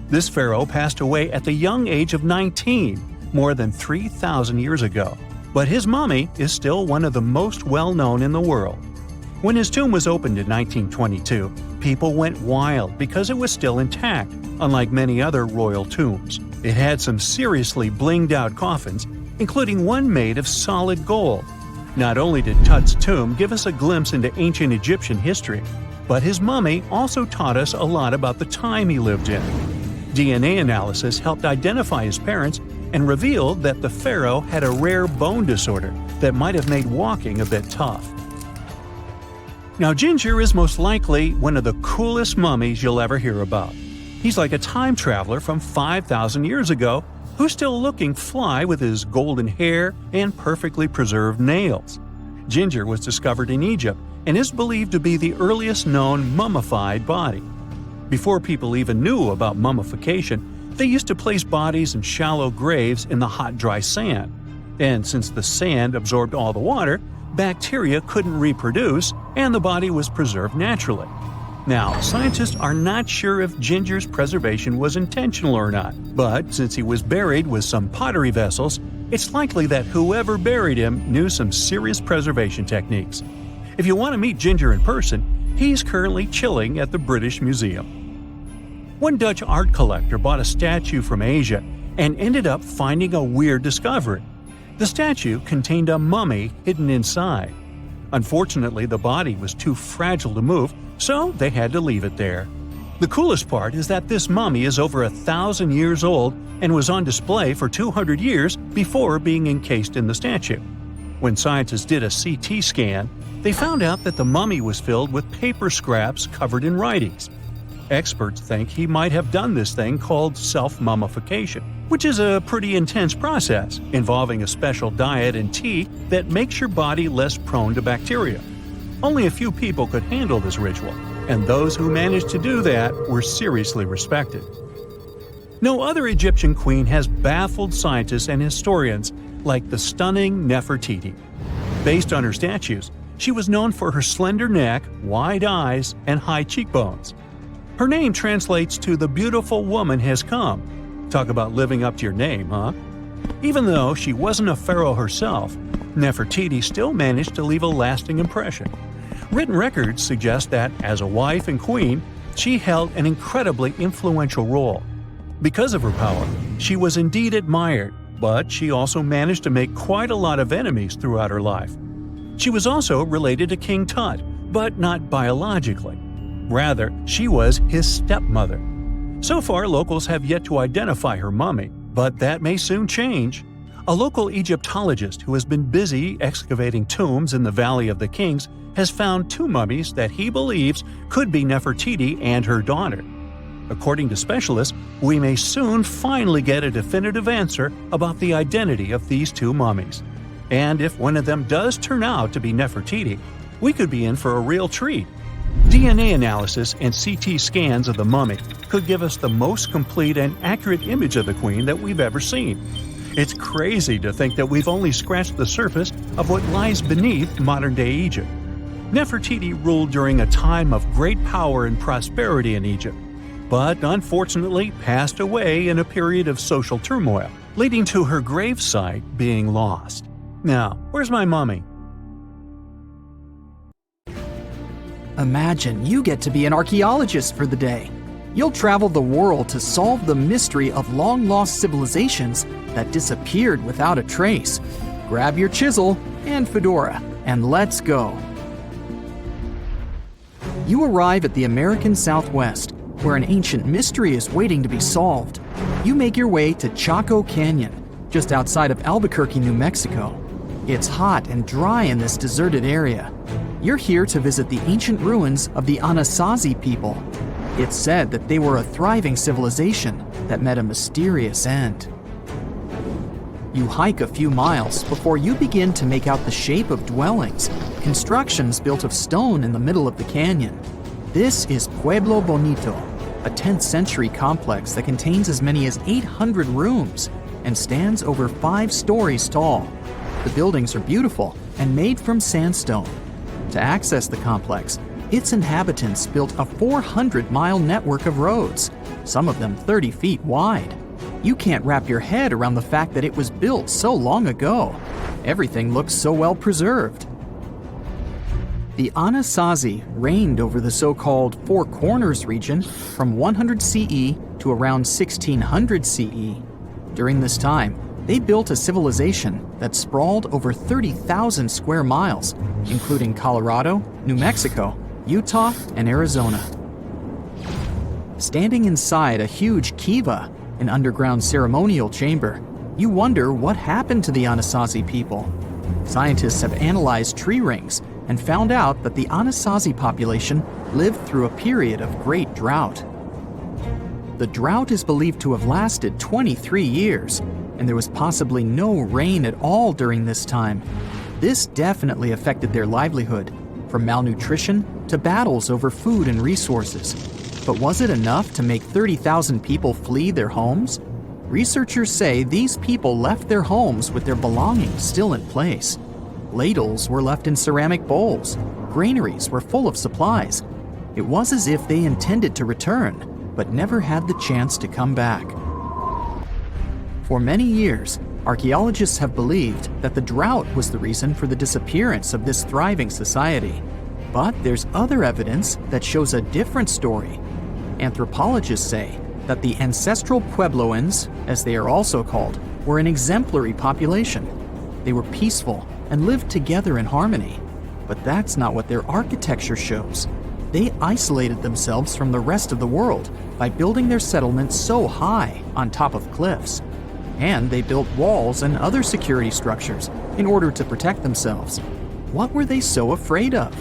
This pharaoh passed away at the young age of 19, more than 3,000 years ago. But his mummy is still one of the most well-known in the world. When his tomb was opened in 1922, people went wild because it was still intact, unlike many other royal tombs. It had some seriously blinged-out coffins, including one made of solid gold. Not only did Tut's tomb give us a glimpse into ancient Egyptian history, but his mummy also taught us a lot about the time he lived in. DNA analysis helped identify his parents and revealed that the pharaoh had a rare bone disorder that might have made walking a bit tough. Now, Ginger is most likely one of the coolest mummies you'll ever hear about. He's like a time traveler from 5,000 years ago who's still looking fly with his golden hair and perfectly preserved nails. Ginger was discovered in Egypt and is believed to be the earliest known mummified body. Before people even knew about mummification, they used to place bodies in shallow graves in the hot, dry sand. And since the sand absorbed all the water, bacteria couldn't reproduce and the body was preserved naturally. Now, scientists are not sure if Ginger's preservation was intentional or not, but since he was buried with some pottery vessels, it's likely that whoever buried him knew some serious preservation techniques. If you want to meet Ginger in person, he's currently chilling at the British Museum. One Dutch art collector bought a statue from Asia and ended up finding a weird discovery. The statue contained a mummy hidden inside. Unfortunately, the body was too fragile to move, so they had to leave it there. The coolest part is that this mummy is over 1,000 years old and was on display for 200 years before being encased in the statue. When scientists did a CT scan, they found out that the mummy was filled with paper scraps covered in writings. Experts think he might have done this thing called self-mummification, which is a pretty intense process involving a special diet and tea that makes your body less prone to bacteria. Only a few people could handle this ritual, and those who managed to do that were seriously respected. No other Egyptian queen has baffled scientists and historians like the stunning Nefertiti. Based on her statues, she was known for her slender neck, wide eyes, and high cheekbones. Her name translates to "the beautiful woman has come." Talk about living up to your name, huh? Even though she wasn't a pharaoh herself, Nefertiti still managed to leave a lasting impression. Written records suggest that, as a wife and queen, she held an incredibly influential role. Because of her power, she was indeed admired, but she also managed to make quite a lot of enemies throughout her life. She was also related to King Tut, but not biologically. Rather, she was his stepmother. So far, locals have yet to identify her mummy, but that may soon change. A local Egyptologist who has been busy excavating tombs in the Valley of the Kings has found 2 mummies that he believes could be Nefertiti and her daughter. According to specialists, we may soon finally get a definitive answer about the identity of these 2 mummies. And if one of them does turn out to be Nefertiti, we could be in for a real treat. DNA analysis and CT scans of the mummy could give us the most complete and accurate image of the queen that we've ever seen. It's crazy to think that we've only scratched the surface of what lies beneath modern-day Egypt. Nefertiti ruled during a time of great power and prosperity in Egypt, but unfortunately passed away in a period of social turmoil, leading to her gravesite being lost. Now, where's my mummy? Imagine you get to be an archaeologist for the day. You'll travel the world to solve the mystery of long-lost civilizations that disappeared without a trace. Grab your chisel and fedora, and let's go. You arrive at the American Southwest, where an ancient mystery is waiting to be solved. You make your way to Chaco Canyon, just outside of Albuquerque, New Mexico. It's hot and dry in this deserted area. You're here to visit the ancient ruins of the Anasazi people. It's said that they were a thriving civilization that met a mysterious end. You hike a few miles before you begin to make out the shape of dwellings, constructions built of stone in the middle of the canyon. This is Pueblo Bonito, a 10th century complex that contains as many as 800 rooms and stands over 5 stories tall. The buildings are beautiful and made from sandstone. To access the complex, its inhabitants built a 400-mile network of roads, some of them 30 feet wide. You can't wrap your head around the fact that it was built so long ago. Everything looks so well preserved. The Anasazi reigned over the so-called Four Corners region from 100 CE to around 1600 CE. During this time, they built a civilization that sprawled over 30,000 square miles, including Colorado, New Mexico, Utah, and Arizona. Standing inside a huge kiva, an underground ceremonial chamber, you wonder what happened to the Anasazi people. Scientists have analyzed tree rings and found out that the Anasazi population lived through a period of great drought. The drought is believed to have lasted 23 years, and there was possibly no rain at all during this time. This definitely affected their livelihood, from malnutrition to battles over food and resources. But was it enough to make 30,000 people flee their homes? Researchers say these people left their homes with their belongings still in place. Ladles were left in ceramic bowls. Granaries were full of supplies. It was as if they intended to return, but never had the chance to come back. For many years, archaeologists have believed that the drought was the reason for the disappearance of this thriving society. But there's other evidence that shows a different story. Anthropologists say that the ancestral Puebloans, as they are also called, were an exemplary population. They were peaceful and lived together in harmony. But that's not what their architecture shows. They isolated themselves from the rest of the world by building their settlements so high on top of cliffs. And they built walls and other security structures in order to protect themselves. What were they so afraid of?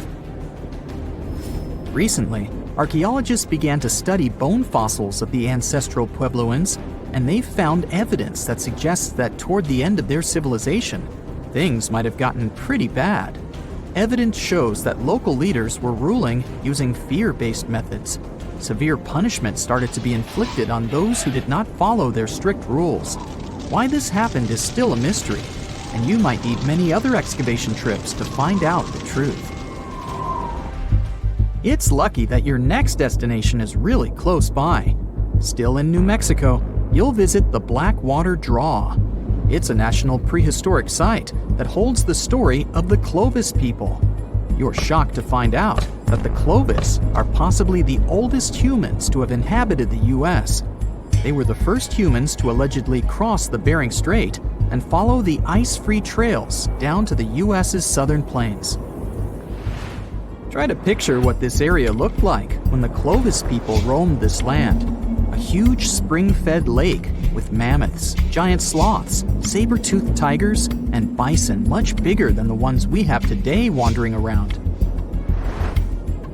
Recently, archaeologists began to study bone fossils of the ancestral Puebloans, and they found evidence that suggests that toward the end of their civilization, things might have gotten pretty bad. Evidence shows that local leaders were ruling using fear-based methods. Severe punishment started to be inflicted on those who did not follow their strict rules. Why this happened is still a mystery, and you might need many other excavation trips to find out the truth. It's lucky that your next destination is really close by. Still in New Mexico, you'll visit the Blackwater Draw. It's a national prehistoric site that holds the story of the Clovis people. You're shocked to find out that the Clovis are possibly the oldest humans to have inhabited the U.S. They were the first humans to allegedly cross the Bering Strait and follow the ice-free trails down to the U.S.'s southern plains. Try to picture what this area looked like when the Clovis people roamed this land. A huge spring-fed lake with mammoths, giant sloths, saber-toothed tigers, and bison much bigger than the ones we have today wandering around.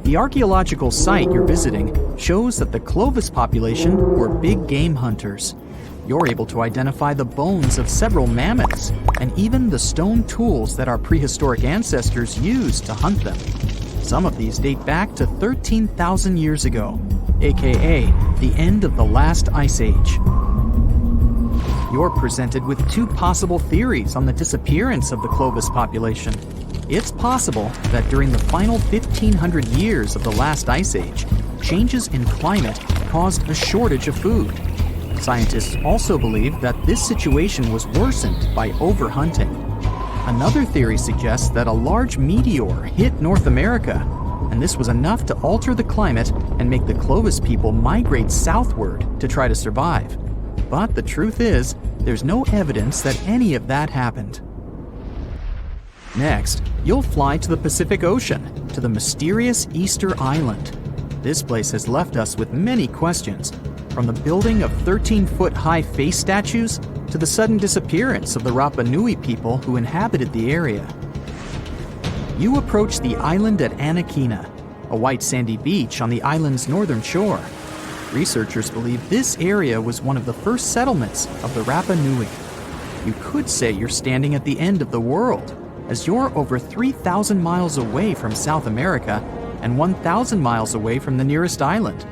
The archaeological site you're visiting shows that the Clovis population were big game hunters. You're able to identify the bones of several mammoths and even the stone tools that our prehistoric ancestors used to hunt them. Some of these date back to 13,000 years ago, aka the end of the last ice age. You're presented with two possible theories on the disappearance of the Clovis population. It's possible that during the final 1,500 years of the last ice age, changes in climate caused a shortage of food. Scientists also believe that this situation was worsened by overhunting. Another theory suggests that a large meteor hit North America, and this was enough to alter the climate and make the Clovis people migrate southward to try to survive. But the truth is, there's no evidence that any of that happened. Next, you'll fly to the Pacific Ocean, to the mysterious Easter Island. This place has left us with many questions, from the building of 13-foot-high face statues to the sudden disappearance of the Rapa Nui people who inhabited the area. You approach the island at Anakina, a white sandy beach on the island's northern shore. Researchers believe this area was one of the first settlements of the Rapa Nui. You could say you're standing at the end of the world, as you're over 3,000 miles away from South America and 1,000 miles away from the nearest island.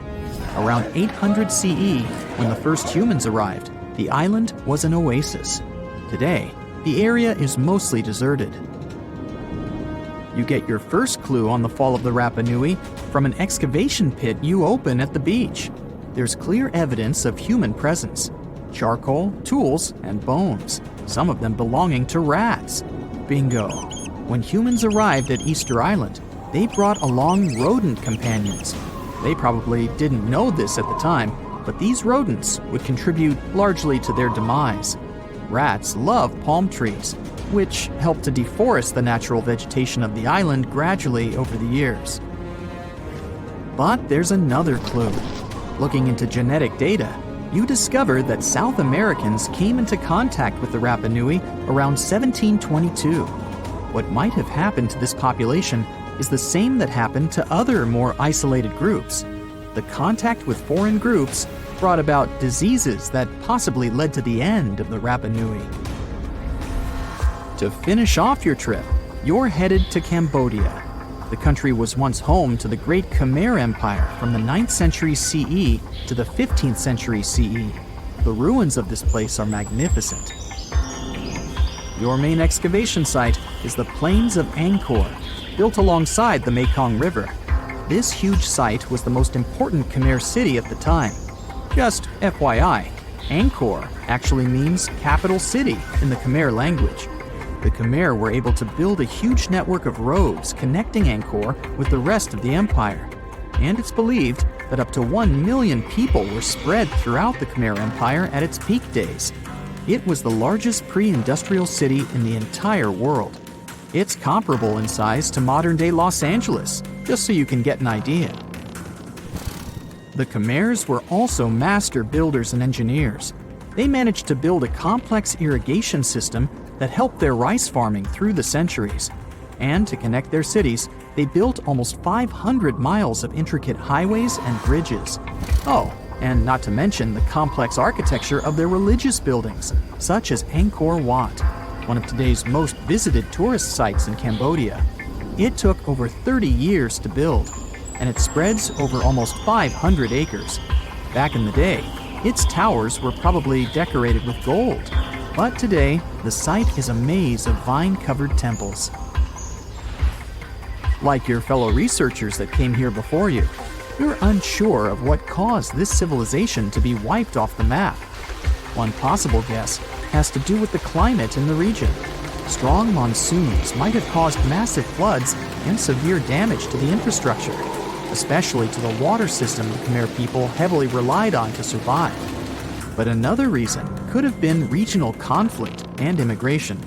Around 800 CE, when the first humans arrived, the island was an oasis. Today, the area is mostly deserted. You get your first clue on the fall of the Rapa Nui from an excavation pit you open at the beach. There's clear evidence of human presence: charcoal, tools, and bones, some of them belonging to rats. Bingo! When humans arrived at Easter Island, they brought along rodent companions. They probably didn't know this at the time, but these rodents would contribute largely to their demise. Rats love palm trees, which helped to deforest the natural vegetation of the island gradually over the years. But there's another clue. Looking into genetic data, you discover that South Americans came into contact with the Rapa Nui around 1722. What might have happened to this population is the same that happened to other more isolated groups. The contact with foreign groups brought about diseases that possibly led to the end of the Rapa Nui. To finish off your trip, you're headed to Cambodia. The country was once home to the Great Khmer Empire from the 9th century CE to the 15th century CE. The ruins of this place are magnificent. Your main excavation site is the Plains of Angkor, built alongside the Mekong River. This huge site was the most important Khmer city at the time. Just FYI, Angkor actually means capital city in the Khmer language. The Khmer were able to build a huge network of roads connecting Angkor with the rest of the empire. And it's believed that up to 1 million people were spread throughout the Khmer Empire at its peak days. It was the largest pre-industrial city in the entire world. It's comparable in size to modern-day Los Angeles, just so you can get an idea. The Khmers were also master builders and engineers. They managed to build a complex irrigation system that helped their rice farming through the centuries. And to connect their cities, they built almost 500 miles of intricate highways and bridges. Oh, and not to mention the complex architecture of their religious buildings, such as Angkor Wat, one of today's most visited tourist sites in Cambodia. It took over 30 years to build, and it spreads over almost 500 acres. Back in the day, its towers were probably decorated with gold, but today, the site is a maze of vine-covered temples. Like your fellow researchers that came here before you, you're unsure of what caused this civilization to be wiped off the map. One possible guess has to do with the climate in the region. Strong monsoons might have caused massive floods and severe damage to the infrastructure, especially to the water system the Khmer people heavily relied on to survive. But another reason could have been regional conflict and immigration.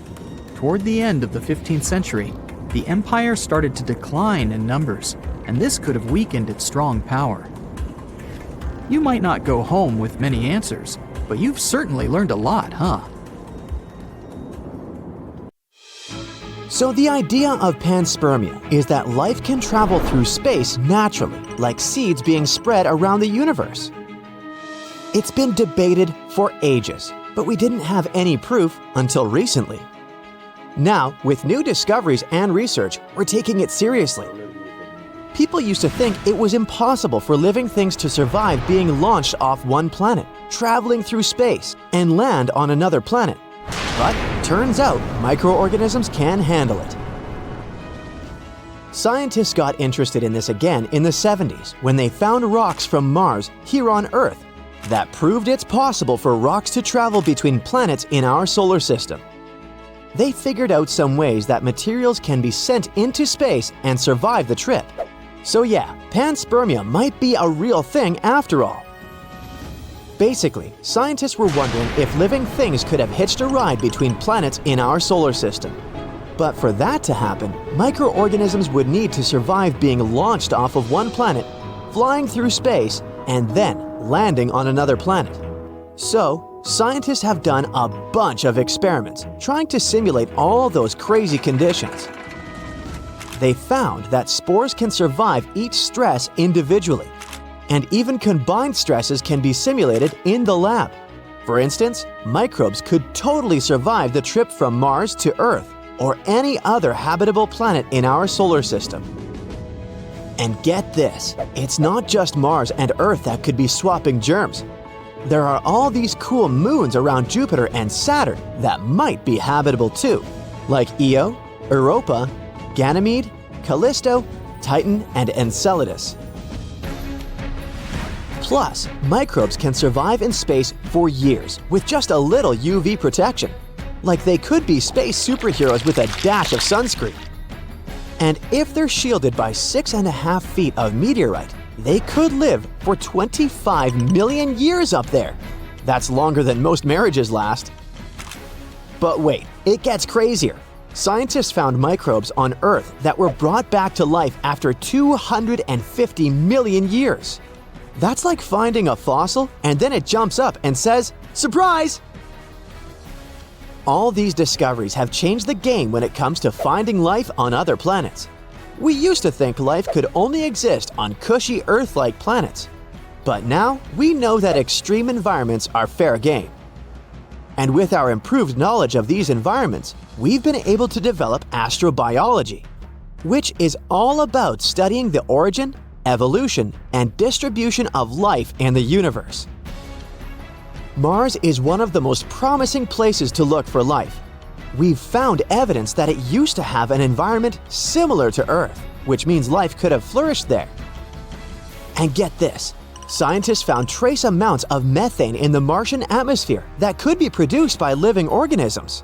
Toward the end of the 15th century, the empire started to decline in numbers, and this could have weakened its strong power. You might not go home with many answers, but you've certainly learned a lot, huh? So the idea of panspermia is that life can travel through space naturally, like seeds being spread around the universe. It's been debated for ages, but we didn't have any proof until recently. Now, with new discoveries and research, we're taking it seriously. People used to think it was impossible for living things to survive being launched off one planet, traveling through space, and land on another planet. But turns out microorganisms can handle it. Scientists got interested in this again in the 70s when they found rocks from Mars here on Earth that proved it's possible for rocks to travel between planets in our solar system. They figured out some ways that materials can be sent into space and survive the trip. So yeah, panspermia might be a real thing after all. Basically, scientists were wondering if living things could have hitched a ride between planets in our solar system. But for that to happen, microorganisms would need to survive being launched off of one planet, flying through space, and then landing on another planet. So, scientists have done a bunch of experiments trying to simulate all those crazy conditions. They found that spores can survive each stress individually, and even combined stresses can be simulated in the lab. For instance, microbes could totally survive the trip from Mars to Earth or any other habitable planet in our solar system. And get this, it's not just Mars and Earth that could be swapping germs. There are all these cool moons around Jupiter and Saturn that might be habitable too, like Io, Europa, Ganymede, Callisto, Titan, and Enceladus. Plus, microbes can survive in space for years with just a little UV protection. Like they could be space superheroes with a dash of sunscreen. And if they're shielded by 6.5 feet of meteorite, they could live for 25 million years up there. That's longer than most marriages last. But wait, it gets crazier. Scientists found microbes on Earth that were brought back to life after 250 million years. That's like finding a fossil and then it jumps up and says, "Surprise!" All these discoveries have changed the game when it comes to finding life on other planets. We used to think life could only exist on cushy Earth-like planets. But now we know that extreme environments are fair game. And with our improved knowledge of these environments, we've been able to develop astrobiology, which is all about studying the origin, evolution, and distribution of life in the universe. Mars is one of the most promising places to look for life. We've found evidence that it used to have an environment similar to Earth, which means life could have flourished there. And get this, scientists found trace amounts of methane in the Martian atmosphere that could be produced by living organisms.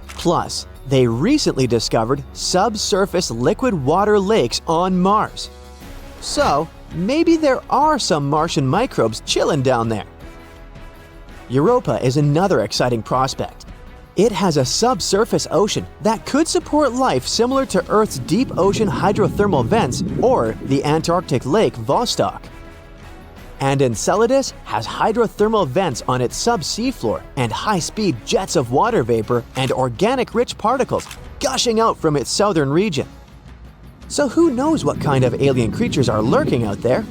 Plus, they recently discovered subsurface liquid water lakes on Mars. So, maybe there are some Martian microbes chilling down there. Europa is another exciting prospect. It has a subsurface ocean that could support life similar to Earth's deep ocean hydrothermal vents or the Antarctic lake Vostok. And Enceladus has hydrothermal vents on its subsea floor and high-speed jets of water vapor and organic-rich particles gushing out from its southern region. So who knows what kind of alien creatures are lurking out there?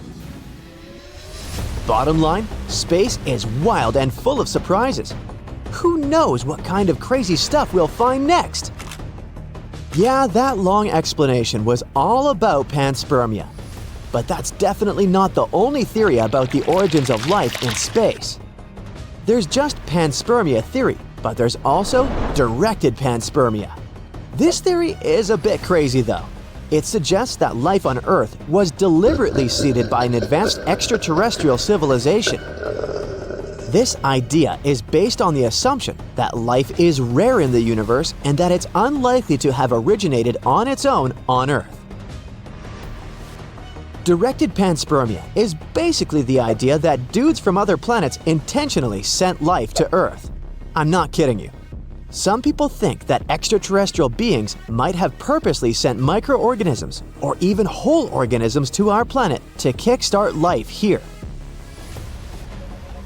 Bottom line, space is wild and full of surprises. Who knows what kind of crazy stuff we'll find next? Yeah, that long explanation was all about panspermia. But that's definitely not the only theory about the origins of life in space. There's just panspermia theory, but there's also directed panspermia. This theory is a bit crazy though. It suggests that life on Earth was deliberately seeded by an advanced extraterrestrial civilization. This idea is based on the assumption that life is rare in the universe and that it's unlikely to have originated on its own on Earth. Directed panspermia is basically the idea that dudes from other planets intentionally sent life to Earth. I'm not kidding you. Some people think that extraterrestrial beings might have purposely sent microorganisms or even whole organisms to our planet to kickstart life here.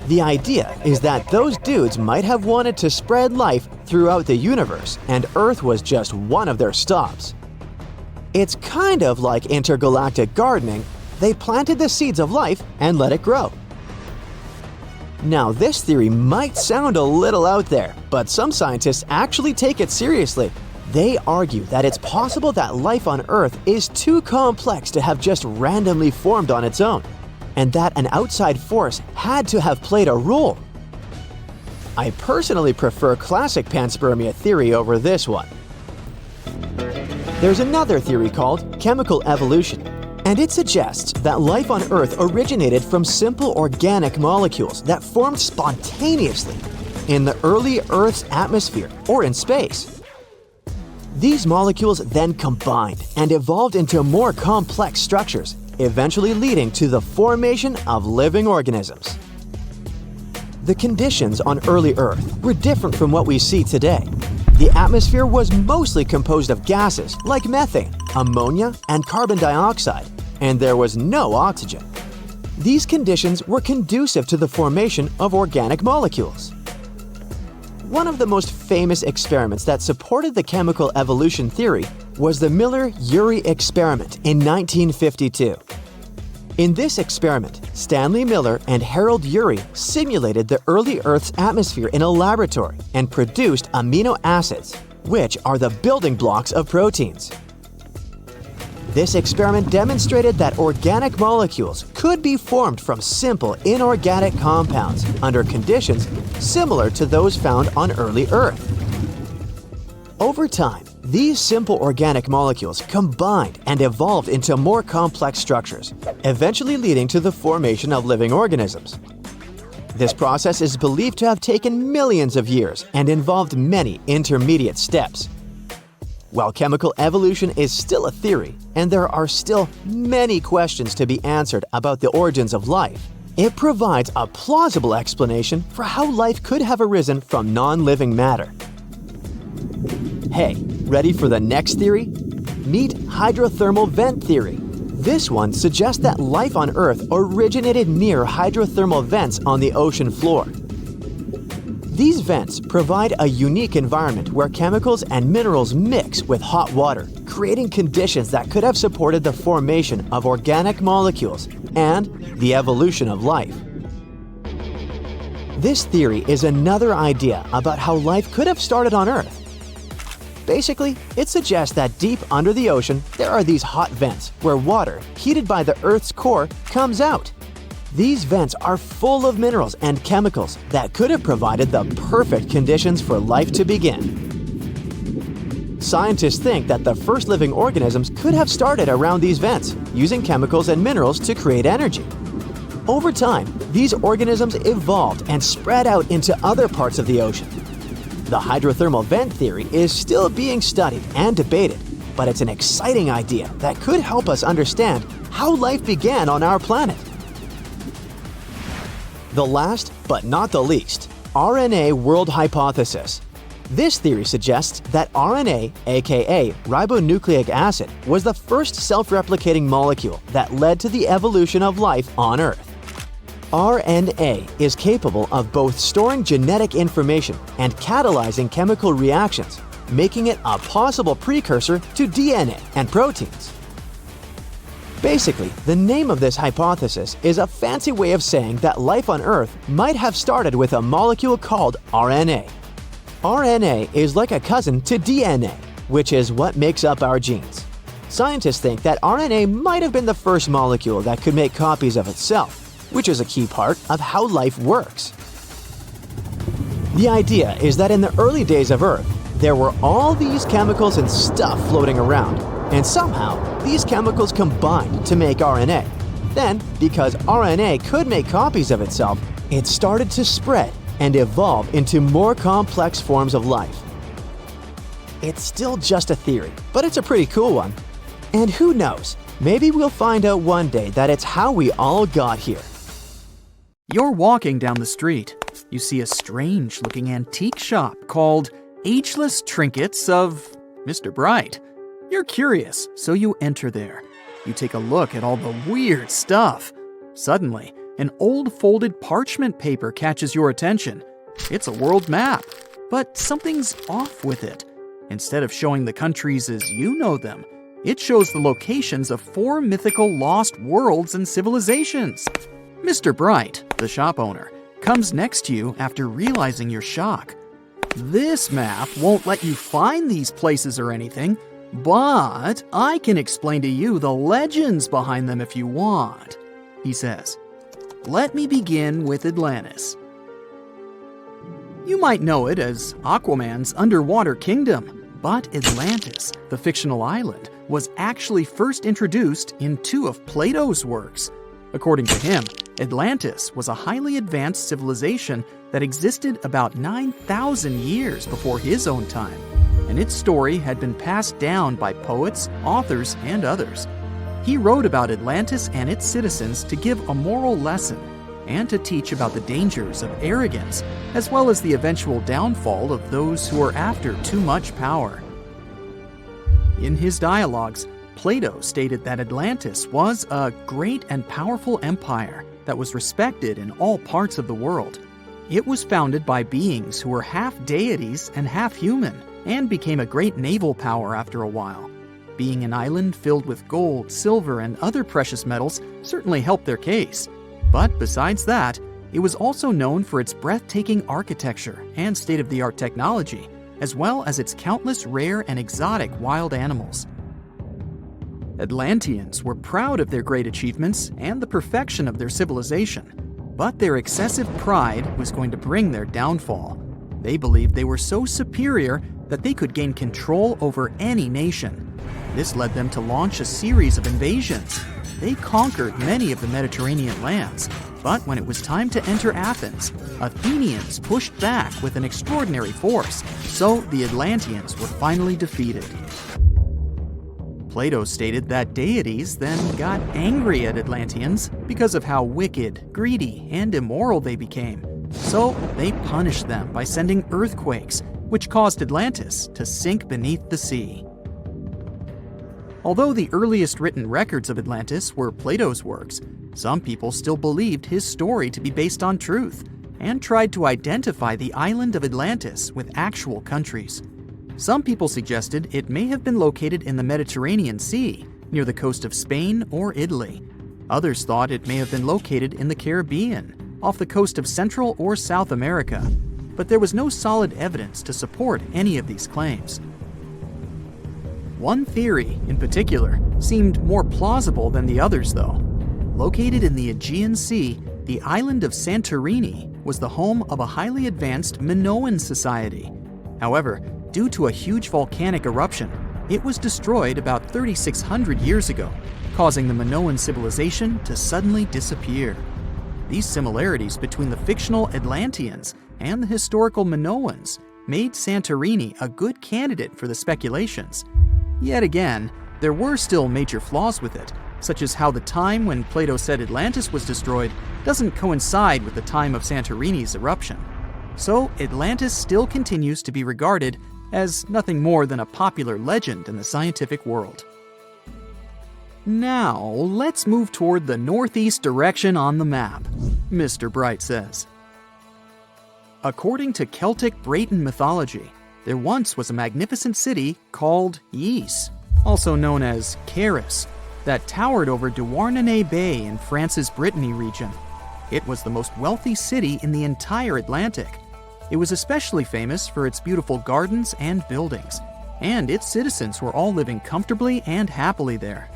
The idea is that those dudes might have wanted to spread life throughout the universe, and Earth was just one of their stops. It's kind of like intergalactic gardening. They planted the seeds of life and let it grow. Now, this theory might sound a little out there, but some scientists actually take it seriously. They argue that it's possible that life on Earth is too complex to have just randomly formed on its own, and that an outside force had to have played a role. I personally prefer classic panspermia theory over this one. There's another theory called chemical evolution, and it suggests that life on Earth originated from simple organic molecules that formed spontaneously in the early Earth's atmosphere or in space. These molecules then combined and evolved into more complex structures, eventually leading to the formation of living organisms. The conditions on early Earth were different from what we see today. The atmosphere was mostly composed of gases like methane, ammonia, and carbon dioxide, and there was no oxygen. These conditions were conducive to the formation of organic molecules. One of the most famous experiments that supported the chemical evolution theory was the Miller-Urey experiment in 1952. In this experiment, Stanley Miller and Harold Urey simulated the early Earth's atmosphere in a laboratory and produced amino acids, which are the building blocks of proteins. This experiment demonstrated that organic molecules could be formed from simple inorganic compounds under conditions similar to those found on early Earth. Over time, these simple organic molecules combined and evolved into more complex structures, eventually leading to the formation of living organisms. This process is believed to have taken millions of years and involved many intermediate steps. While chemical evolution is still a theory, and there are still many questions to be answered about the origins of life, it provides a plausible explanation for how life could have arisen from non-living matter. Hey, ready for the next theory? Meet hydrothermal vent theory. This one suggests that life on Earth originated near hydrothermal vents on the ocean floor. These vents provide a unique environment where chemicals and minerals mix with hot water, creating conditions that could have supported the formation of organic molecules and the evolution of life. This theory is another idea about how life could have started on Earth. Basically, it suggests that deep under the ocean, there are these hot vents where water, heated by the Earth's core, comes out. These vents are full of minerals and chemicals that could have provided the perfect conditions for life to begin. Scientists think that the first living organisms could have started around these vents, using chemicals and minerals to create energy. Over time, these organisms evolved and spread out into other parts of the ocean. The hydrothermal vent theory is still being studied and debated, but it's an exciting idea that could help us understand how life began on our planet. The last, but not the least, RNA world hypothesis. This theory suggests that RNA, aka ribonucleic acid, was the first self-replicating molecule that led to the evolution of life on Earth. RNA is capable of both storing genetic information and catalyzing chemical reactions, making it a possible precursor to DNA and proteins. Basically, the name of this hypothesis is a fancy way of saying that life on Earth might have started with a molecule called RNA. RNA is like a cousin to DNA, which is what makes up our genes. Scientists think that RNA might have been the first molecule that could make copies of itself, which is a key part of how life works. The idea is that in the early days of Earth, there were all these chemicals and stuff floating around, and somehow these chemicals combined to make RNA. Then, because RNA could make copies of itself, it started to spread and evolve into more complex forms of life. It's still just a theory, but it's a pretty cool one. And who knows, maybe we'll find out one day that it's how we all got here. You're walking down the street. You see a strange-looking antique shop called Ageless Trinkets of Mr. Bright. You're curious, so you enter there. You take a look at all the weird stuff. Suddenly, an old folded parchment paper catches your attention. It's a world map, but something's off with it. Instead of showing the countries as you know them, it shows the locations of 4 mythical lost worlds and civilizations. Mr. Bright, the shop owner, comes next to you after realizing your shock. This map won't let you find these places or anything, but I can explain to you the legends behind them if you want, he says. Let me begin with Atlantis. You might know it as Aquaman's underwater kingdom, but Atlantis, the fictional island, was actually first introduced in 2 of Plato's works. According to him, Atlantis was a highly advanced civilization that existed about 9,000 years before his own time, and its story had been passed down by poets, authors, and others. He wrote about Atlantis and its citizens to give a moral lesson and to teach about the dangers of arrogance, as well as the eventual downfall of those who are after too much power. In his dialogues, Plato stated that Atlantis was a great and powerful empire that was respected in all parts of the world. It was founded by beings who were half deities and half human, and became a great naval power after a while. Being an island filled with gold, silver, and other precious metals certainly helped their case. But besides that, it was also known for its breathtaking architecture and state-of-the-art technology, as well as its countless rare and exotic wild animals. Atlanteans were proud of their great achievements and the perfection of their civilization, but their excessive pride was going to bring their downfall. They believed they were so superior that they could gain control over any nation. This led them to launch a series of invasions. They conquered many of the Mediterranean lands, but when it was time to enter Athens, Athenians pushed back with an extraordinary force, so the Atlanteans were finally defeated. Plato stated that deities then got angry at Atlanteans because of how wicked, greedy, and immoral they became. So they punished them by sending earthquakes, which caused Atlantis to sink beneath the sea. Although the earliest written records of Atlantis were Plato's works, some people still believed his story to be based on truth and tried to identify the island of Atlantis with actual countries. Some people suggested it may have been located in the Mediterranean Sea, near the coast of Spain or Italy. Others thought it may have been located in the Caribbean, off the coast of Central or South America, but there was no solid evidence to support any of these claims. One theory, in particular, seemed more plausible than the others, though. Located in the Aegean Sea, the island of Santorini was the home of a highly advanced Minoan society. However, due to a huge volcanic eruption, it was destroyed about 3,600 years ago, causing the Minoan civilization to suddenly disappear. These similarities between the fictional Atlanteans and the historical Minoans made Santorini a good candidate for the speculations. Yet again, there were still major flaws with it, such as how the time when Plato said Atlantis was destroyed doesn't coincide with the time of Santorini's eruption. So Atlantis still continues to be regarded as nothing more than a popular legend in the scientific world. Now, let's move toward the northeast direction on the map, Mr. Bright says. According to Celtic Breton mythology, there once was a magnificent city called Ys, also known as Caris, that towered over Douarnenez Bay in France's Brittany region. It was the most wealthy city in the entire Atlantic. It was especially famous for its beautiful gardens and buildings, and its citizens were all living comfortably and happily there.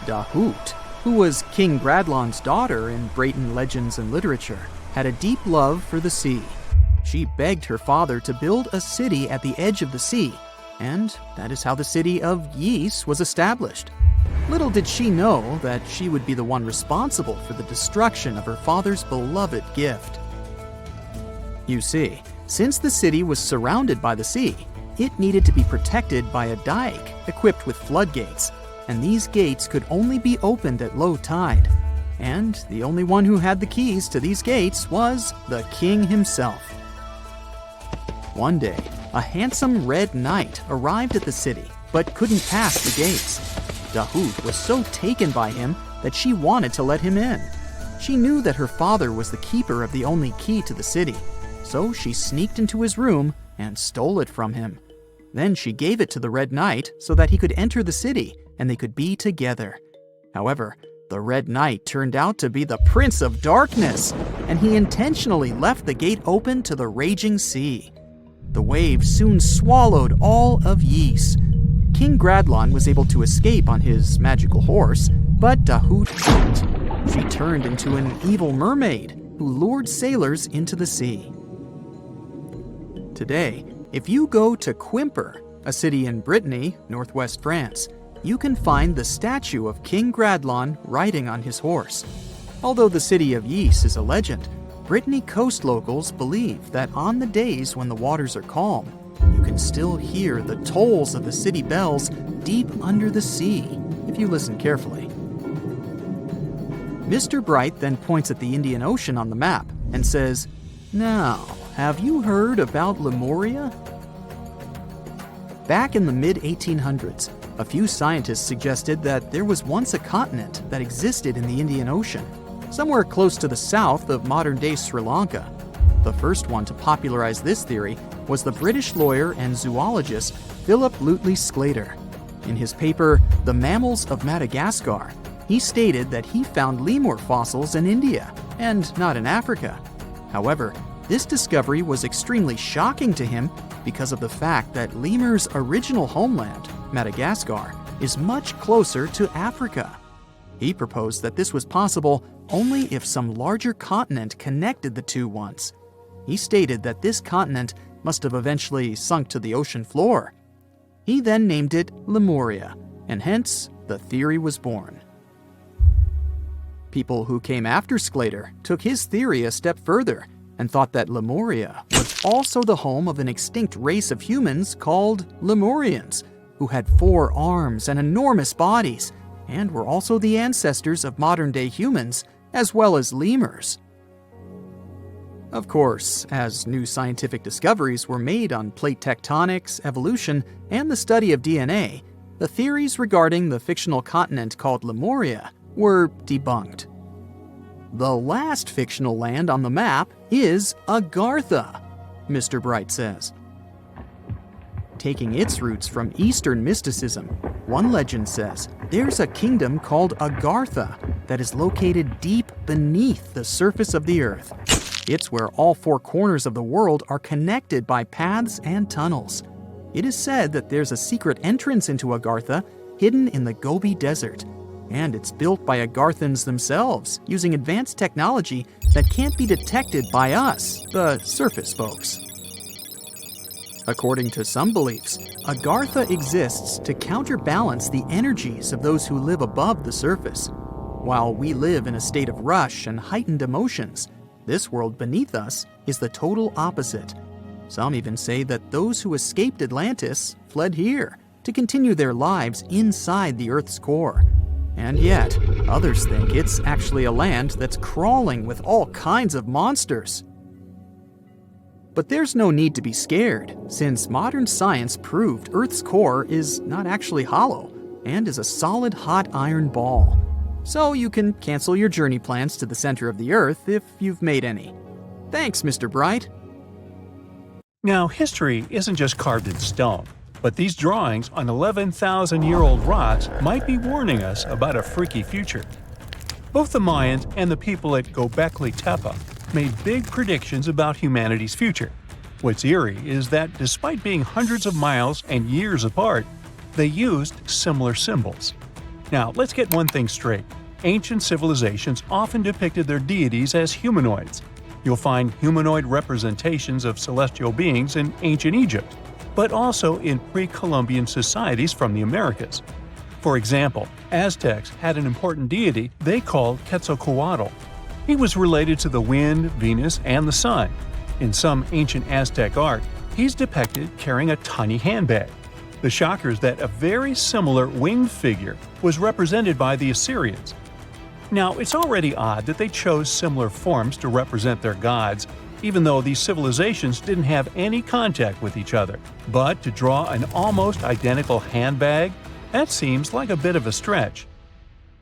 Dahut, who was King Bradlaughn's daughter in Breton legends and literature, had a deep love for the sea. She begged her father to build a city at the edge of the sea, and that is how the city of Ys was established. Little did she know that she would be the one responsible for the destruction of her father's beloved gift. You see, since the city was surrounded by the sea, it needed to be protected by a dike equipped with floodgates, and these gates could only be opened at low tide. And the only one who had the keys to these gates was the king himself. One day, a handsome red knight arrived at the city, but couldn't pass the gates. Dahut was so taken by him that she wanted to let him in. She knew that her father was the keeper of the only key to the city, so she sneaked into his room and stole it from him. Then she gave it to the Red Knight so that he could enter the city and they could be together. However, the Red Knight turned out to be the Prince of Darkness, and he intentionally left the gate open to the raging sea. The waves soon swallowed all of Ys. King Bradlaugh was able to escape on his magical horse, but Dahut couldn't. She turned into an evil mermaid who lured sailors into the sea. Today, if you go to Quimper, a city in Brittany, northwest France, you can find the statue of King Bradlaugh riding on his horse. Although the city of Ys is a legend, Brittany coast locals believe that on the days when the waters are calm, you can still hear the tolls of the city bells deep under the sea, if you listen carefully. Mr. Bright then points at the Indian Ocean on the map and says, "Now, have you heard about Lemuria?" Back in the mid-1800s, a few scientists suggested that there was once a continent that existed in the Indian Ocean, somewhere close to the south of modern-day Sri Lanka. The first one to popularize this theory was the British lawyer and zoologist Philip Lutley Sclater. In his paper, The Mammals of Madagascar, he stated that he found lemur fossils in India, and not in Africa. However, this discovery was extremely shocking to him because of the fact that lemurs' original homeland, Madagascar, is much closer to Africa. He proposed that this was possible only if some larger continent connected the two once. He stated that this continent must have eventually sunk to the ocean floor. He then named it Lemuria, and hence the theory was born. People who came after Sclater took his theory a step further and thought that Lemuria was also the home of an extinct race of humans called Lemurians, who had 4 arms and enormous bodies, and were also the ancestors of modern-day humans, as well as lemurs. Of course, as new scientific discoveries were made on plate tectonics, evolution, and the study of DNA, the theories regarding the fictional continent called Lemuria were debunked. The last fictional land on the map is Agartha, Mr. Bright says. Taking its roots from Eastern mysticism, One legend says there's a kingdom called Agartha that is located deep beneath the surface of the earth. It's where all four corners of the world are connected by paths and tunnels. It is said that there's a secret entrance into Agartha hidden in the Gobi Desert, and it's built by Agarthans themselves using advanced technology that can't be detected by us, the surface folks. According to some beliefs, Agartha exists to counterbalance the energies of those who live above the surface. While we live in a state of rush and heightened emotions, this world beneath us is the total opposite. Some even say that those who escaped Atlantis fled here to continue their lives inside the Earth's core. And yet, others think it's actually a land that's crawling with all kinds of monsters. But there's no need to be scared, since modern science proved Earth's core is not actually hollow and is a solid hot iron ball. So you can cancel your journey plans to the center of the Earth if you've made any. Thanks, Mr. Bright. Now, history isn't just carved in stone, but these drawings on 11,000-year-old rocks might be warning us about a freaky future. Both the Mayans and the people at Göbekli Tepe made big predictions about humanity's future. What's eerie is that despite being hundreds of miles and years apart, they used similar symbols. Now, let's get one thing straight. Ancient civilizations often depicted their deities as humanoids. You'll find humanoid representations of celestial beings in ancient Egypt, but also in pre-Columbian societies from the Americas. For example, Aztecs had an important deity they called Quetzalcoatl. He was related to the wind, Venus, and the sun. In some ancient Aztec art, he's depicted carrying a tiny handbag. The shocker is that a very similar winged figure was represented by the Assyrians. Now, it's already odd that they chose similar forms to represent their gods, even though these civilizations didn't have any contact with each other. But to draw an almost identical handbag, that seems like a bit of a stretch.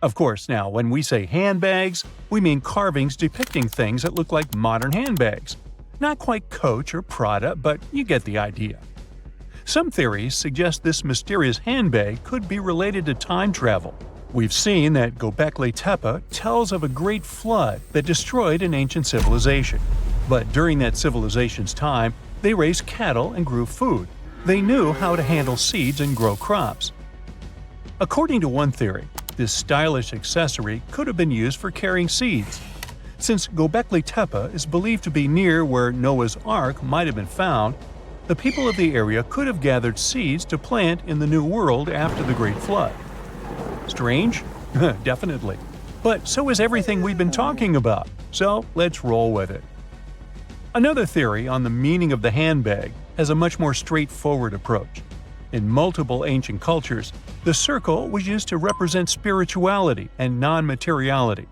Of course, now, when we say handbags, we mean carvings depicting things that look like modern handbags. Not quite Coach or Prada, but you get the idea. Some theories suggest this mysterious handbag could be related to time travel. We've seen that Göbekli Tepe tells of a great flood that destroyed an ancient civilization. But during that civilization's time, they raised cattle and grew food. They knew how to handle seeds and grow crops. According to one theory, this stylish accessory could have been used for carrying seeds. Since Göbekli Tepe is believed to be near where Noah's Ark might have been found, the people of the area could have gathered seeds to plant in the New World after the Great Flood. Strange? Definitely. But so is everything we've been talking about, so let's roll with it. Another theory on the meaning of the handbag has a much more straightforward approach. In multiple ancient cultures, the circle was used to represent spirituality and non-materiality,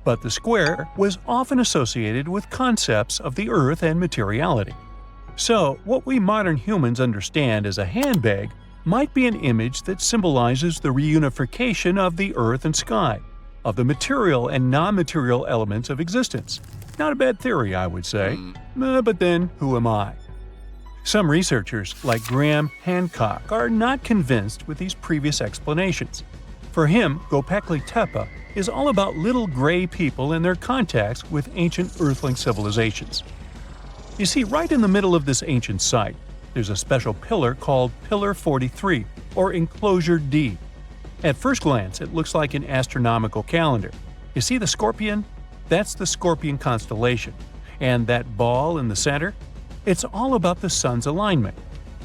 but the square was often associated with concepts of the earth and materiality. So, what we modern humans understand as a handbag might be an image that symbolizes the reunification of the earth and sky, of the material and non-material elements of existence. Not a bad theory, I would say. But then, who am I? Some researchers, like Graham Hancock, are not convinced with these previous explanations. For him, Göbekli Tepe is all about little gray people and their contacts with ancient earthling civilizations. You see, right in the middle of this ancient site, there's a special pillar called Pillar 43, or Enclosure D. At first glance, it looks like an astronomical calendar. You see the scorpion? That's the Scorpion constellation. And that ball in the center? It's all about the sun's alignment.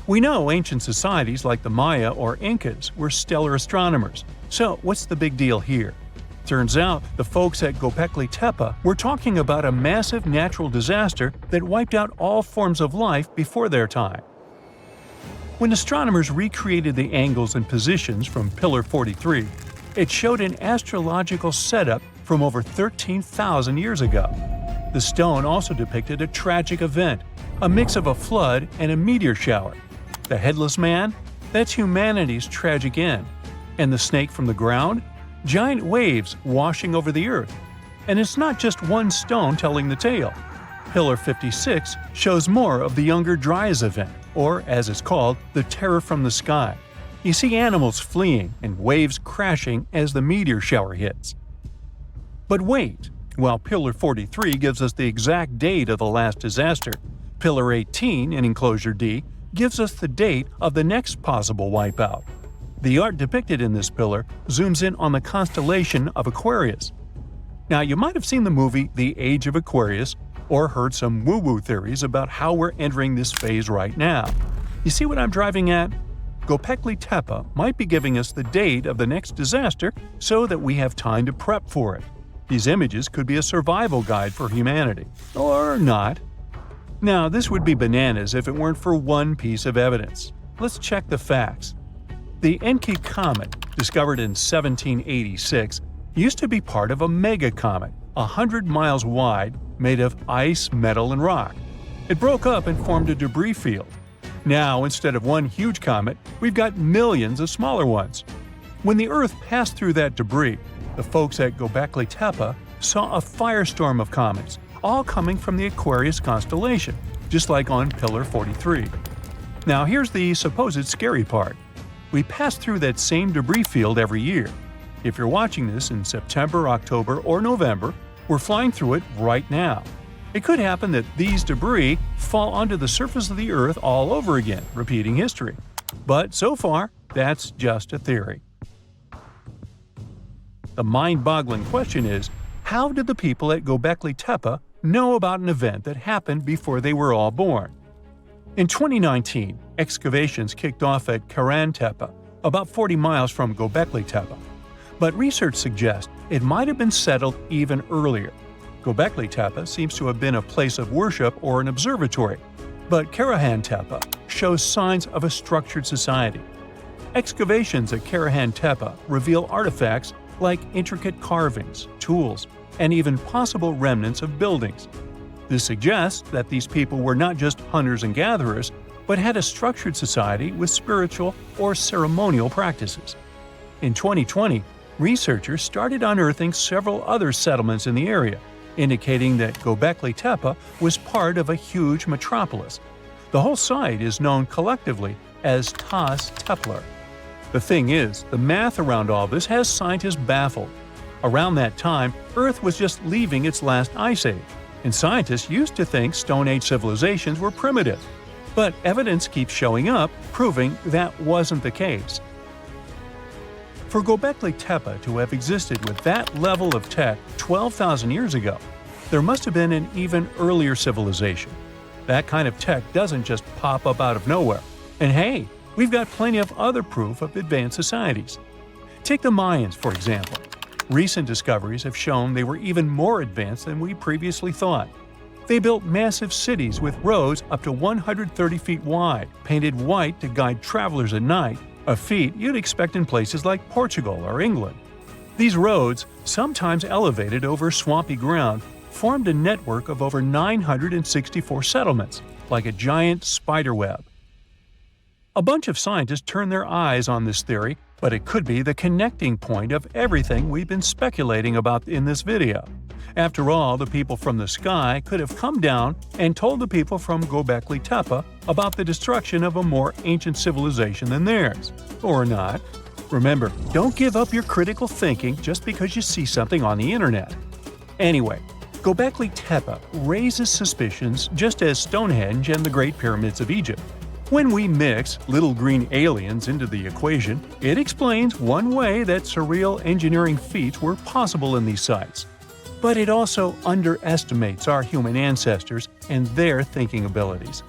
We know ancient societies like the Maya or Incas were stellar astronomers. So what's the big deal here? Turns out the folks at Göbekli Tepe were talking about a massive natural disaster that wiped out all forms of life before their time. When astronomers recreated the angles and positions from Pillar 43, it showed an astrological setup from over 13,000 years ago. The stone also depicted a tragic event, a mix of a flood and a meteor shower. The headless man? That's humanity's tragic end. And the snake from the ground? Giant waves washing over the earth. And it's not just one stone telling the tale. Pillar 56 shows more of the Younger Dryas event, or as it's called, the Terror from the Sky. You see animals fleeing and waves crashing as the meteor shower hits. But wait, while Pillar 43 gives us the exact date of the last disaster, Pillar 18 in Enclosure D gives us the date of the next possible wipeout. The art depicted in this pillar zooms in on the constellation of Aquarius. Now, you might have seen the movie The Age of Aquarius or heard some woo-woo theories about how we're entering this phase right now. You see what I'm driving at? Göbekli Tepe might be giving us the date of the next disaster so that we have time to prep for it. These images could be a survival guide for humanity. Or not. Now, this would be bananas if it weren't for one piece of evidence. Let's check the facts. The Enki comet, discovered in 1786, used to be part of a megacomet, 100 miles wide, made of ice, metal, and rock. It broke up and formed a debris field. Now, instead of one huge comet, we've got millions of smaller ones. When the Earth passed through that debris, the folks at Göbekli Tepe saw a firestorm of comets, all coming from the Aquarius constellation, just like on Pillar 43. Now here's the supposed scary part. We pass through that same debris field every year. If you're watching this in September, October, or November, we're flying through it right now. It could happen that these debris fall onto the surface of the Earth all over again, repeating history. But so far, that's just a theory. The mind-boggling question is, how did the people at Göbekli Tepe know about an event that happened before they were all born? In 2019, excavations kicked off at Karan Tepe, about 40 miles from Göbekli Tepe. But research suggests it might have been settled even earlier. Göbekli Tepe seems to have been a place of worship or an observatory, but Karahan Tepe shows signs of a structured society. Excavations at Karahan Tepe reveal artifacts like intricate carvings, tools, and even possible remnants of buildings. This suggests that these people were not just hunters and gatherers, but had a structured society with spiritual or ceremonial practices. In 2020, researchers started unearthing several other settlements in the area, indicating that Göbekli Tepe was part of a huge metropolis. The whole site is known collectively as Tas Tepler. The thing is, the math around all this has scientists baffled. Around that time, Earth was just leaving its last ice age, and scientists used to think Stone Age civilizations were primitive. But evidence keeps showing up, proving that wasn't the case. For Göbekli Tepe to have existed with that level of tech 12,000 years ago, there must have been an even earlier civilization. That kind of tech doesn't just pop up out of nowhere. And hey, we've got plenty of other proof of advanced societies. Take the Mayans, for example. Recent discoveries have shown they were even more advanced than we previously thought. They built massive cities with roads up to 130 feet wide, painted white to guide travelers at night, a feat you'd expect in places like Portugal or England. These roads, sometimes elevated over swampy ground, formed a network of over 964 settlements, like a giant spider web. A bunch of scientists turned their eyes on this theory, but it could be the connecting point of everything we've been speculating about in this video. After all, the people from the sky could have come down and told the people from Göbekli Tepe about the destruction of a more ancient civilization than theirs. Or not. Remember, don't give up your critical thinking just because you see something on the internet. Anyway, Göbekli Tepe raises suspicions just as Stonehenge and the Great Pyramids of Egypt. When we mix little green aliens into the equation, it explains one way that surreal engineering feats were possible in these sites. But it also underestimates our human ancestors and their thinking abilities.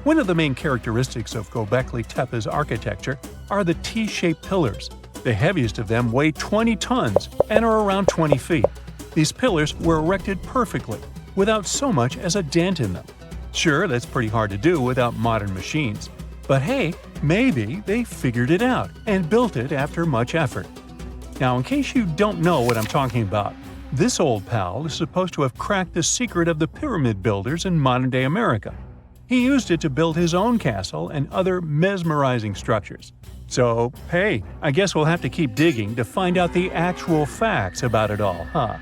One of the main characteristics of Göbekli Tepe's architecture are the T-shaped pillars. The heaviest of them weigh 20 tons and are around 20 feet. These pillars were erected perfectly, without so much as a dent in them. Sure, that's pretty hard to do without modern machines. But hey, maybe they figured it out and built it after much effort. Now, in case you don't know what I'm talking about, this old pal is supposed to have cracked the secret of the pyramid builders in modern-day America. He used it to build his own castle and other mesmerizing structures. So, hey, I guess we'll have to keep digging to find out the actual facts about it all, huh?